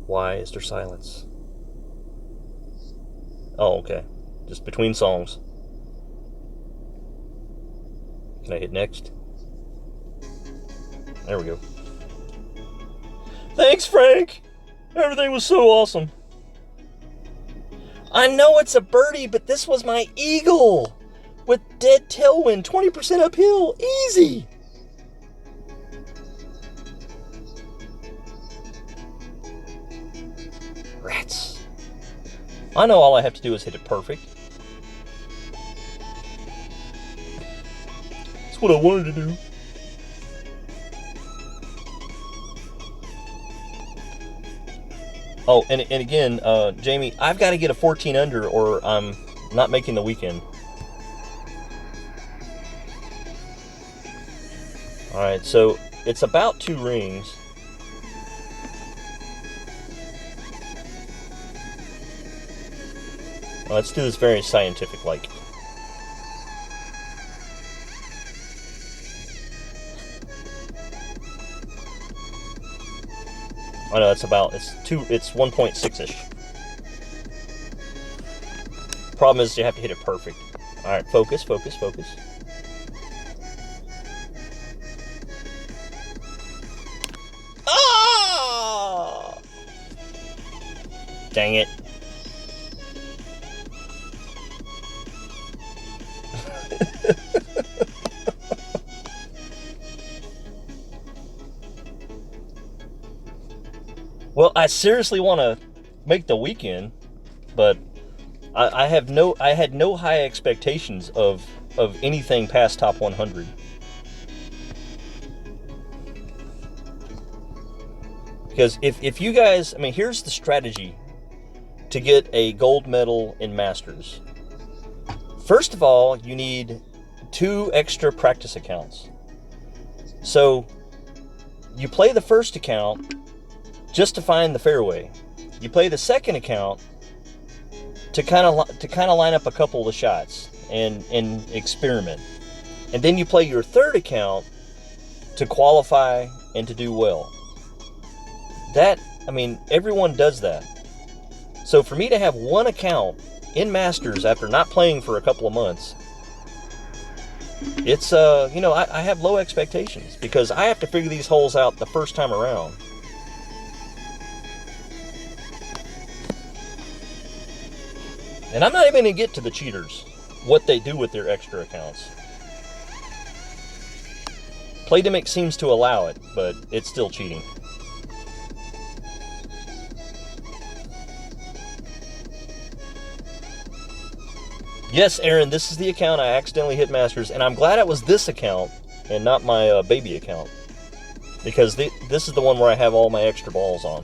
S2: Why is there silence? Oh, okay. Just between songs. Can I hit next? There we go. Thanks, Frank! Everything was so awesome. I know it's a birdie, but this was my eagle! With dead tailwind, 20% uphill. Easy! Rats. I know all I have to do is hit it perfect. That's what I wanted to do. Oh, and again, Jamie, I've got to get a 14 under or I'm not making the weekend. Alright, so it's about 2 rings. Let's do this very scientific-like. Oh no, it's 1.6-ish. Problem is you have to hit it perfect. Alright, focus. Ah! Dang it. Well, I seriously want to make the weekend, but I had no high expectations of anything past top 100. Because if you guys, I mean, here's the strategy to get a gold medal in Masters. First of all, you need 2 extra practice accounts. So you play the first account just to find the fairway. You play the second account to kind of line up a couple of the shots and experiment. And then you play your third account to qualify and to do well. That, I mean, everyone does that. So for me to have 1 account in Masters after not playing for a couple of months, it's you know, I have low expectations because I have to figure these holes out the first time around. And I'm not even going to get to the cheaters, what they do with their extra accounts. Playdemic seems to allow it, but it's still cheating. Yes, Aaron, this is the account I accidentally hit Masters, and I'm glad it was this account and not my baby account. Because this is the one where I have all my extra balls on.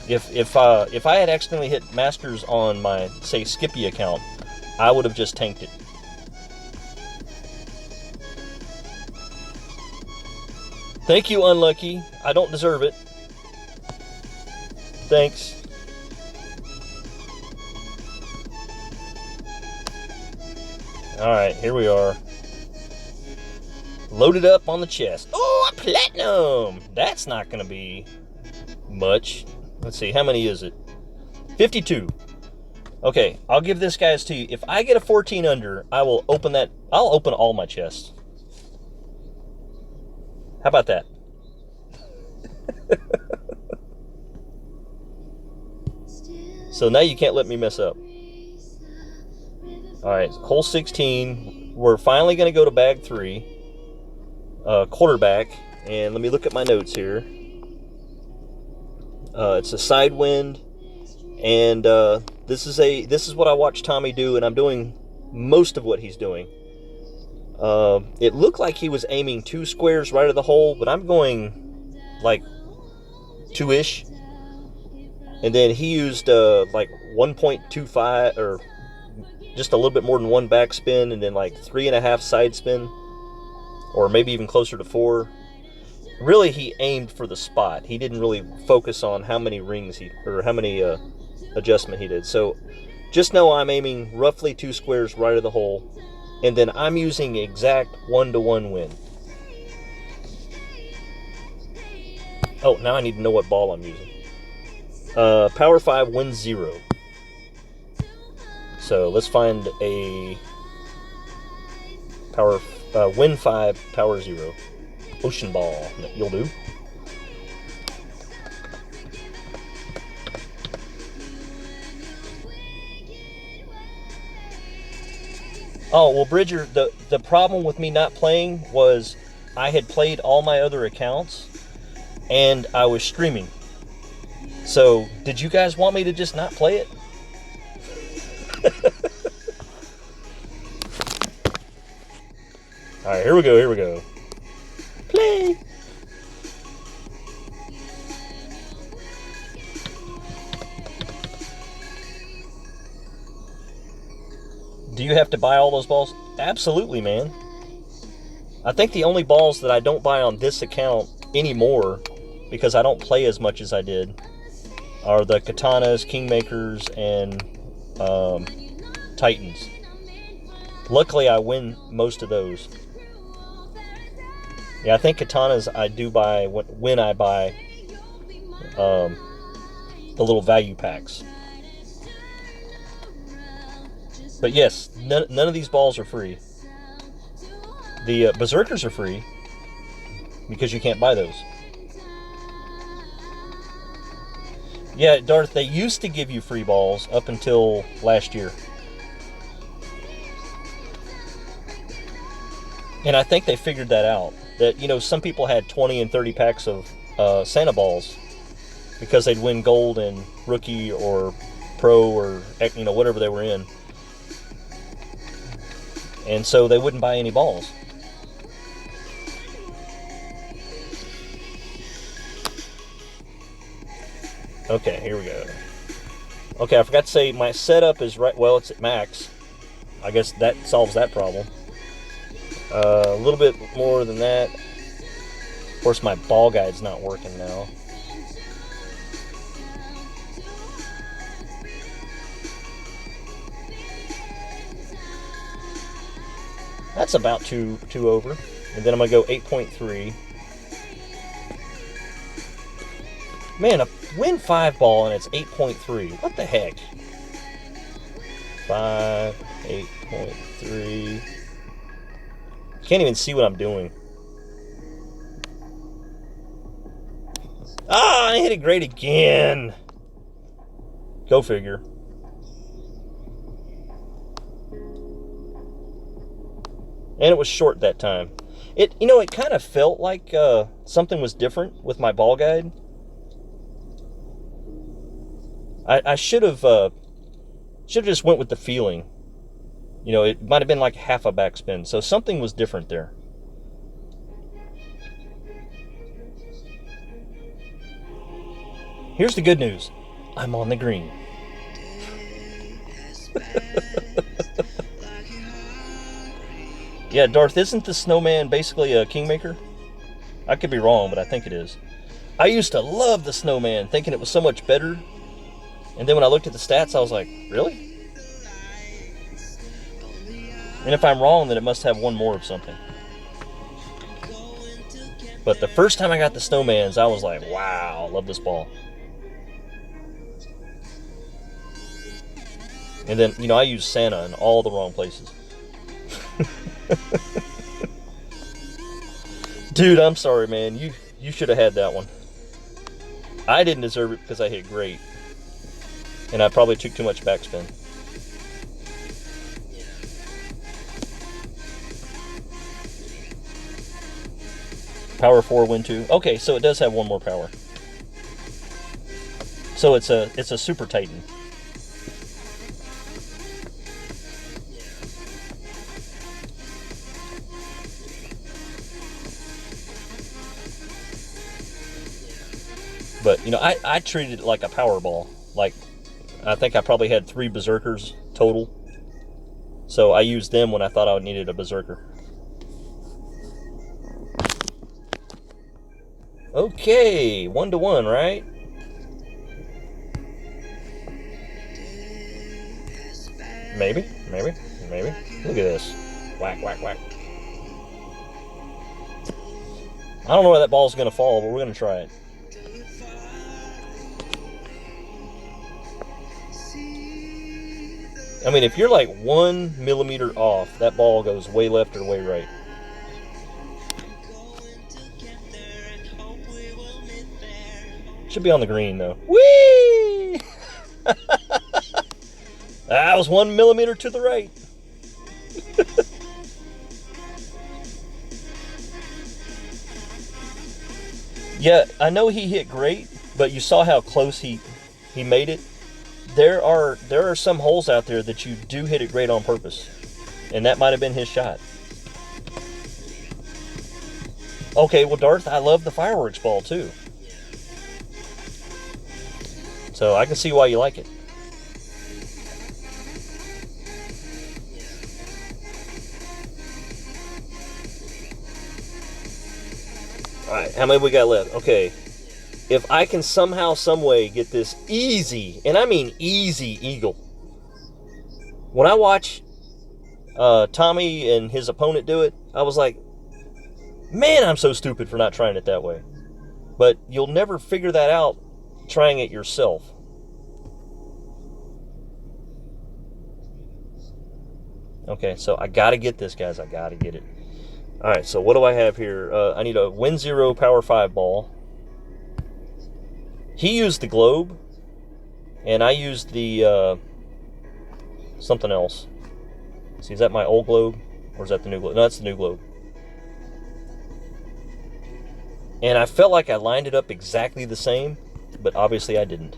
S2: If I had accidentally hit Masters on my, say, Skippy account, I would have just tanked it. Thank you, Unlucky. I don't deserve it. Thanks. Alright, here we are. Loaded up on the chest. Oh, a platinum! That's not going to be much. Let's see, how many is it? 52. Okay, I'll give this guys to you. If I get a 14 under, I will open that. I'll open all my chests. How about that? So now you can't let me mess up. All right, hole 16. We're finally going to go to bag 3. Quarterback. And let me look at my notes here. It's a side wind. And this is what I watched Tommy do, and I'm doing most of what he's doing. It looked like he was aiming 2 squares right of the hole, but I'm going like 2-ish. And then he used like 1.25 or just a little bit more than 1 backspin, and then like 3.5 side spin, or maybe even closer to 4. Really, he aimed for the spot. He didn't really focus on how many rings or how many adjustment he did. So just know I'm aiming roughly 2 squares right of the hole, and then I'm using exact 1-to-1 wind. Oh, now I need to know what ball I'm using. Power 5, wind 0. So let's find a wind 5, power 0. Ocean ball. You'll do. Oh, well, Bridger, the problem with me not playing was I had played all my other accounts and I was streaming. So, did you guys want me to just not play it? Alright, here we go. Play! Do you have to buy all those balls? Absolutely, man. I think the only balls that I don't buy on this account anymore, because I don't play as much as I did, are the Katanas, Kingmakers, and Titans. Luckily, I win most of those. Yeah, I think Katanas I do buy when I buy the little value packs. But yes, none of these balls are free. The Berserkers are free because you can't buy those. Yeah, Darth, they used to give you free balls up until last year. And I think they figured that out. That, you know, some people had 20 and 30 packs of Santa balls because they'd win gold in rookie or pro or, you know, whatever they were in. And so they wouldn't buy any balls. Okay, here we go. Okay, I forgot to say my setup is right. Well, it's at max. I guess that solves that problem. A little bit more than that. Of course, my ball guide's not working now. That's about two over. And then I'm going to go 8.3. Man, a win 5 ball and it's 8.3. What the heck? 5, 8.3. Can't even see what I'm doing. Ah, I hit it great again. Go figure. And it was short that time. It kind of felt like something was different with my ball guide. I should have just went with the feeling. You know, it might have been like half a backspin, so something was different there. Here's the good news. I'm on the green. Yeah, Darth, isn't the snowman basically a kingmaker? I could be wrong, but I think it is. I used to love the snowman, thinking it was so much better. And then when I looked at the stats, I was like, really? And if I'm wrong, then it must have one more of something. But the first time I got the snowmans, I was like, wow, love this ball. And then, you know, I use Santa in all the wrong places. Dude, I'm sorry, man. You should have had that one. I didn't deserve it because I hit great. And I probably took too much backspin. Power 4, win 2. Okay, so it does have one more power. So it's a Super Titan. But, you know, I treated it like a Powerball. Like, I think I probably had 3 Berserkers total. So I used them when I thought I needed a Berserker. Okay, 1-1, right? Maybe. Look at this. Whack. I don't know where that ball's going to fall, but we're going to try it. I mean, if you're like 1 millimeter off, that ball goes way left or way right. Should be on the green, though. Whee! That was 1 millimeter to the right. Yeah, I know he hit great, but you saw how close he made it. There are some holes out there that you do hit it great on purpose, and that might have been his shot. Okay, well, Darth, I love the fireworks ball too, so I can see why you like it. All right, how many we got left? Okay. If I can somehow, some way get this easy, and I mean easy eagle. When I watch Tommy and his opponent do it, I was like, man, I'm so stupid for not trying it that way. But you'll never figure that out trying it yourself. Okay, so I gotta get this, guys. I gotta get it. Alright, so what do I have here? I need a Win 0 Power 5 ball. He used the globe, and I used the something else. See, is that my old globe, or is that the new globe? No, that's the new globe. And I felt like I lined it up exactly the same, but obviously I didn't.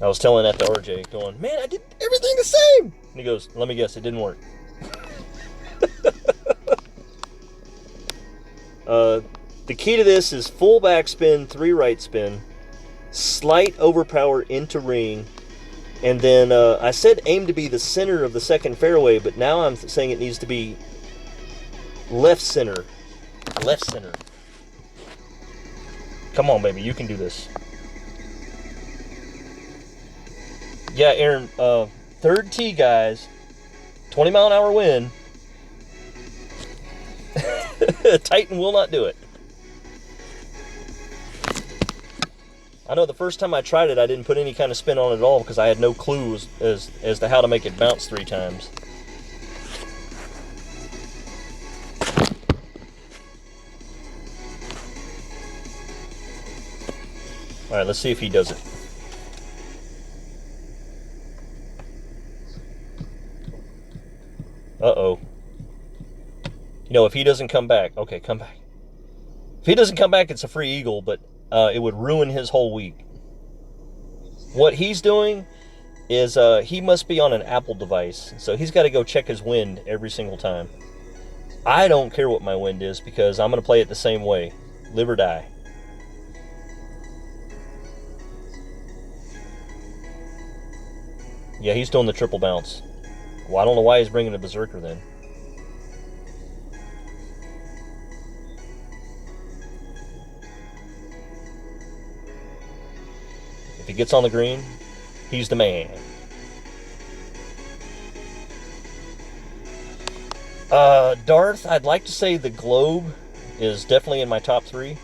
S2: I was telling that to RJ, going, man, I did everything the same! And he goes, let me guess, it didn't work. The key to this is full backspin, 3 right spin, slight overpower into ring, and then I said aim to be the center of the second fairway, but now I'm saying it needs to be left center. Left center. Come on, baby, you can do this. Yeah, Aaron, third tee, guys, 20 mile an hour wind. Titan will not do it. I know the first time I tried it, I didn't put any kind of spin on it at all because I had no clue as to how to make it bounce 3 times. All right, let's see if he does it. Uh-oh. You know, if he doesn't come back... Okay, come back. If he doesn't come back, it's a free eagle, but it would ruin his whole week. What he's doing is he must be on an Apple device, so he's got to go check his wind every single time. I don't care what my wind is because I'm going to play it the same way. Live or die. Yeah, he's doing the triple bounce. Well, I don't know why he's bringing a Berserker then. If he gets on the green, he's the man. Darth, I'd like to say the globe is definitely in my top 3.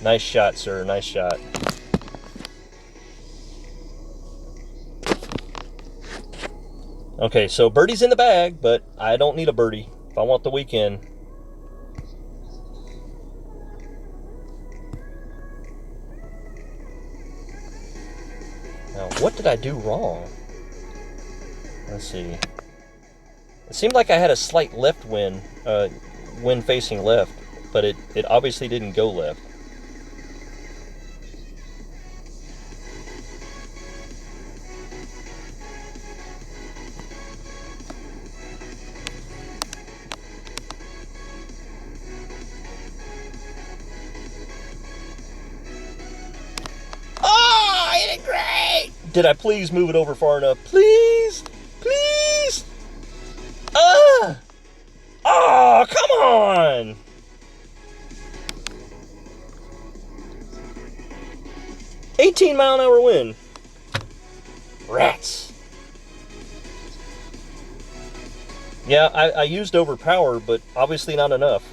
S2: Nice shot, sir. Nice shot. Okay, so birdie's in the bag, but I don't need a birdie if I want the weekend. Now, what did I do wrong? Let's see. It seemed like I had a slight left wind, wind facing left, but it obviously didn't go left. Oh, I hit it great! Did I please move it over far enough? Please? Please? Oh, come on! $18-mile-an-hour wind. Rats. Yeah, I used overpower, but obviously not enough.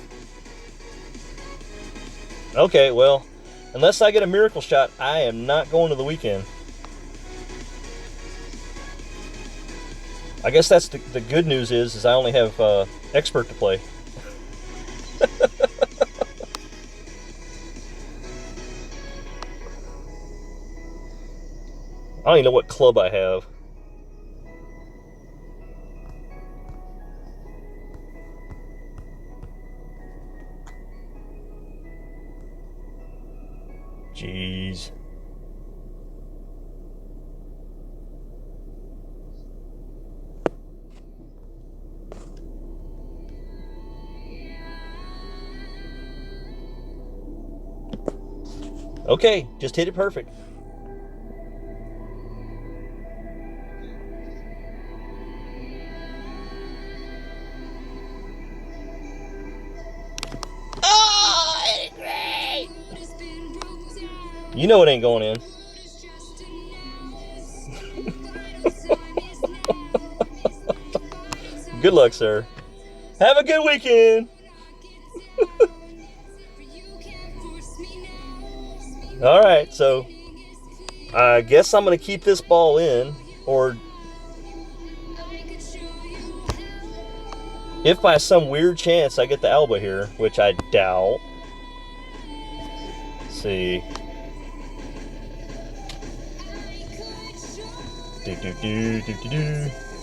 S2: Okay, well, unless I get a miracle shot, I am not going to the weekend. I guess that's the good news is I only have expert to play. I don't even know what club I have. Jeez. Okay, just hit it perfect. Oh, hit it great! You know it ain't going in. Good luck, sir. Have a good weekend. All right, so I guess I'm going to keep this ball in, or if by some weird chance I get the Alba here, which I doubt. Let's see.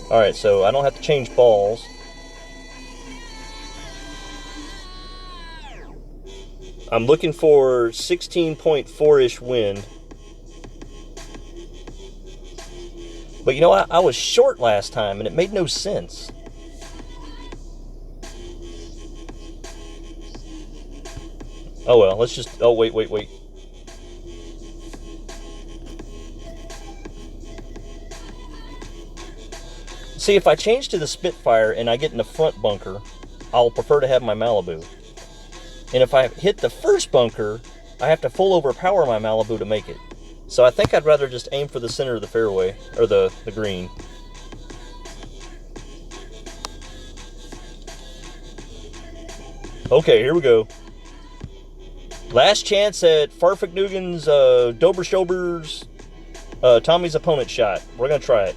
S2: All right, so I don't have to change balls. I'm looking for 16.4-ish wind. But you know, I was short last time, and it made no sense. Oh well, let's just... Oh, wait. See, if I change to the Spitfire and I get in the front bunker, I'll prefer to have my Malibu. And if I hit the first bunker, I have to full overpower my Malibu to make it. So I think I'd rather just aim for the center of the fairway, or the green. Okay, here we go. Last chance at Farfignugan's Dobershober's Tommy's opponent shot. We're going to try it.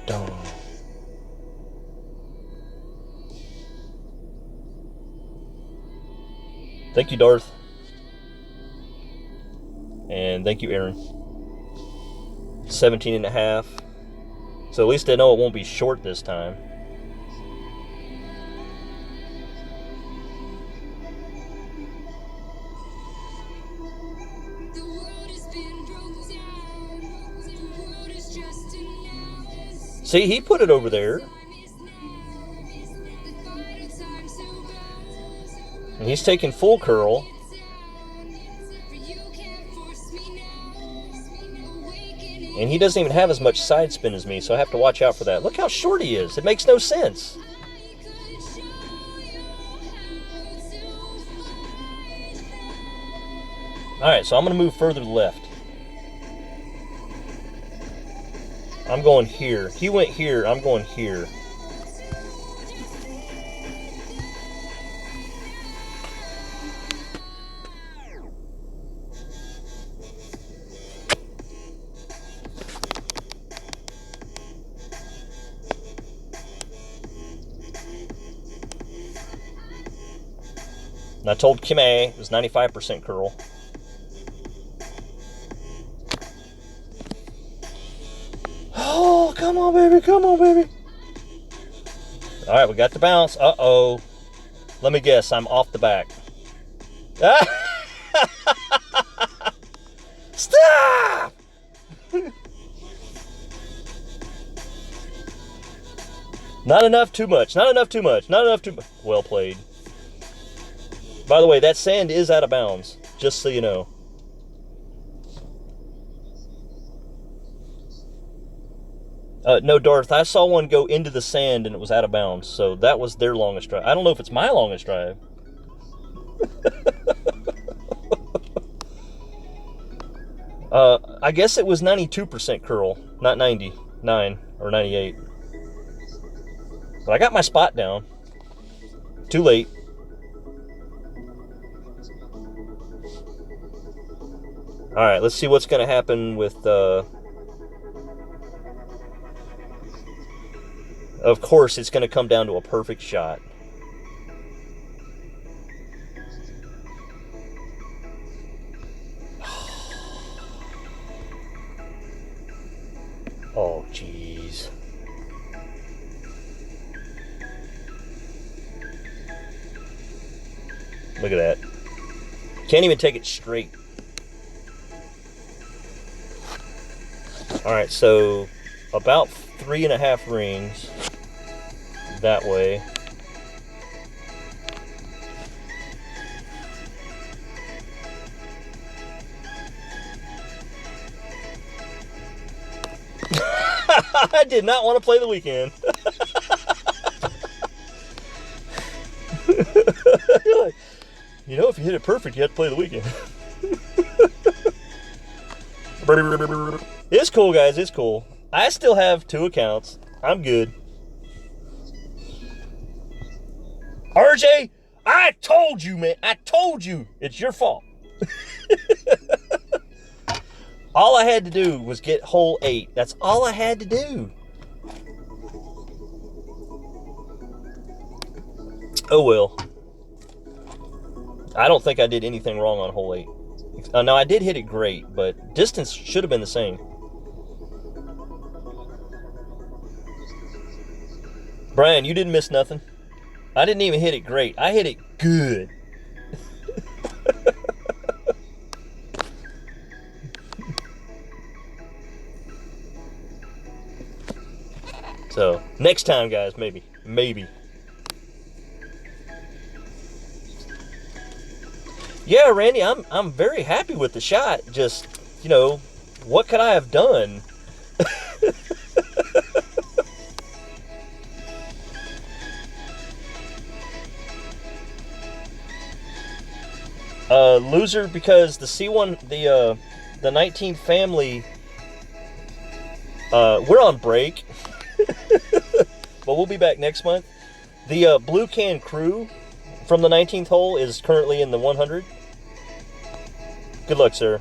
S2: Dun. Thank you, Darth. And thank you, Aaron. 17 and a half. So at least I know it won't be short this time. See, he put it over there. And he's taking full curl. And he doesn't even have as much side spin as me, so I have to watch out for that. Look how short he is. It makes no sense. Alright, so I'm going to move further left. I'm going here. He went here. I'm going here. And I told Kimmy it was 95% curl. Oh, come on, baby. Come on, baby. All right, we got the bounce. Uh-oh. Let me guess. I'm off the back. Stop! Not enough, too much. Not enough, too much. Not enough, too much. Well played. By the way, that sand is out of bounds, just so you know. No, Darth, I saw one go into the sand and it was out of bounds, so that was their longest drive. I don't know if it's my longest drive. I guess it was 92% curl, not 99 or 98. But I got my spot down. Too late. All right, let's see what's going to happen with... Of course, it's going to come down to a perfect shot. Oh, jeez. Look at that. Can't even take it straight. All right, so about 3.5 rings that way. I did not want to play the weekend. You know, if you hit it perfect, you have to play the weekend. It's cool, guys. It's cool. I still have 2 accounts. I'm good. RJ, I told you, man. I told you. It's your fault. All I had to do was get hole 8. That's all I had to do. Oh, well. I don't think I did anything wrong on hole 8. No, I did hit it great, but distance should have been the same. Brian, you didn't miss nothing. I didn't even hit it great. I hit it good. So, next time, guys, maybe. Maybe. Yeah, Randy, I'm very happy with the shot. Just, you know, what could I have done? Loser, because the C1, the 19th family, we're on break. But we'll be back next month. The Blue Can crew from the 19th hole is currently in the 100. Good luck, sir.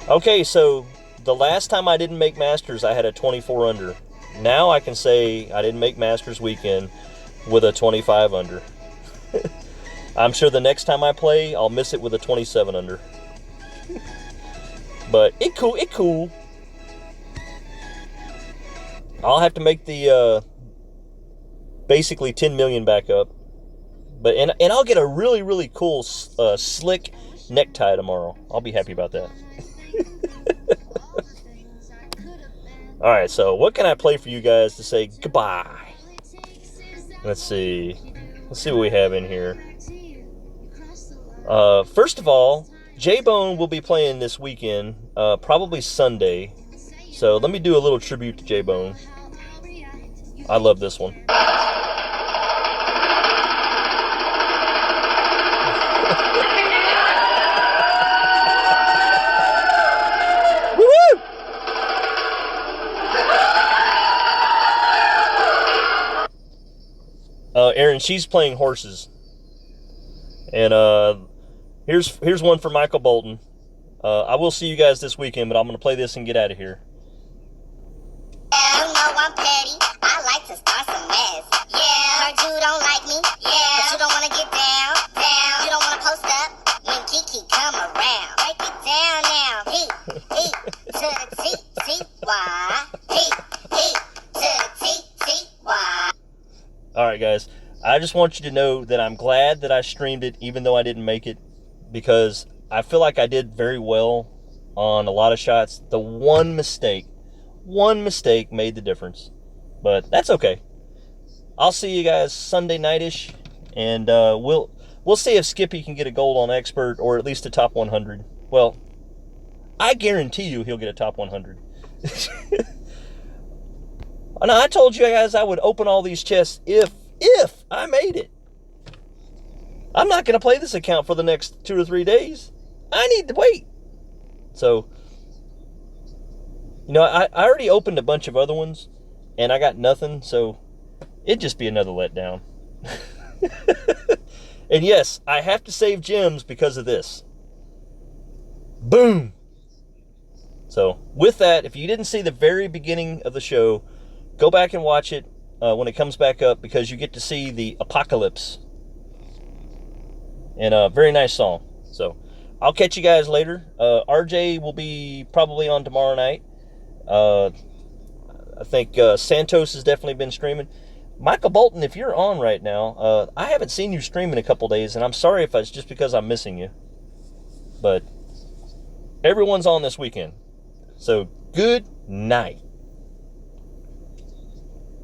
S2: Okay, so the last time I didn't make Masters, I had a 24 under. Now I can say I didn't make Masters weekend with a 25 under. I'm sure the next time I play, I'll miss it with a 27 under. But it cool. I'll have to make the basically 10 million back up. But and I'll get a really, really cool slick necktie tomorrow. I'll be happy about that. All right, so what can I play for you guys to say goodbye? Let's see what we have in here. First of all, J-Bone will be playing this weekend, probably Sunday. So let me do a little tribute to J-Bone. I love this one. Aaron, she's playing horses. And here's one for Michael Bolton. I will see you guys this weekend, but I'm going to play this and get out of here.
S3: You know I'm petty. I like to start some mess. Yeah, heard you don't like me. Yeah, but you don't want to get down.
S2: I just want you to know that I'm glad that I streamed it, even though I didn't make it, because I feel like I did very well on a lot of shots. The one mistake made the difference, but that's okay. I'll see you guys Sunday nightish, and we'll see if Skippy can get a gold on expert, or at least a top 100. Well, I guarantee you he'll get a top 100. And I told you guys I would open all these chests if I made it. I'm not going to play this account for the next 2 or 3 days. I need to wait. So, I already opened a bunch of other ones, and I got nothing, so it'd just be another letdown. And yes, I have to save gems because of this. Boom! So, with that, if you didn't see the very beginning of the show, go back and watch it when it comes back up, because you get to see the apocalypse. And a very nice song. So, I'll catch you guys later. RJ will be probably on tomorrow night. I think Santos has definitely been streaming. Michael Bolton, if you're on right now, I haven't seen you stream in a couple days, and I'm sorry if it's just because I'm missing you. But everyone's on this weekend. So, good night.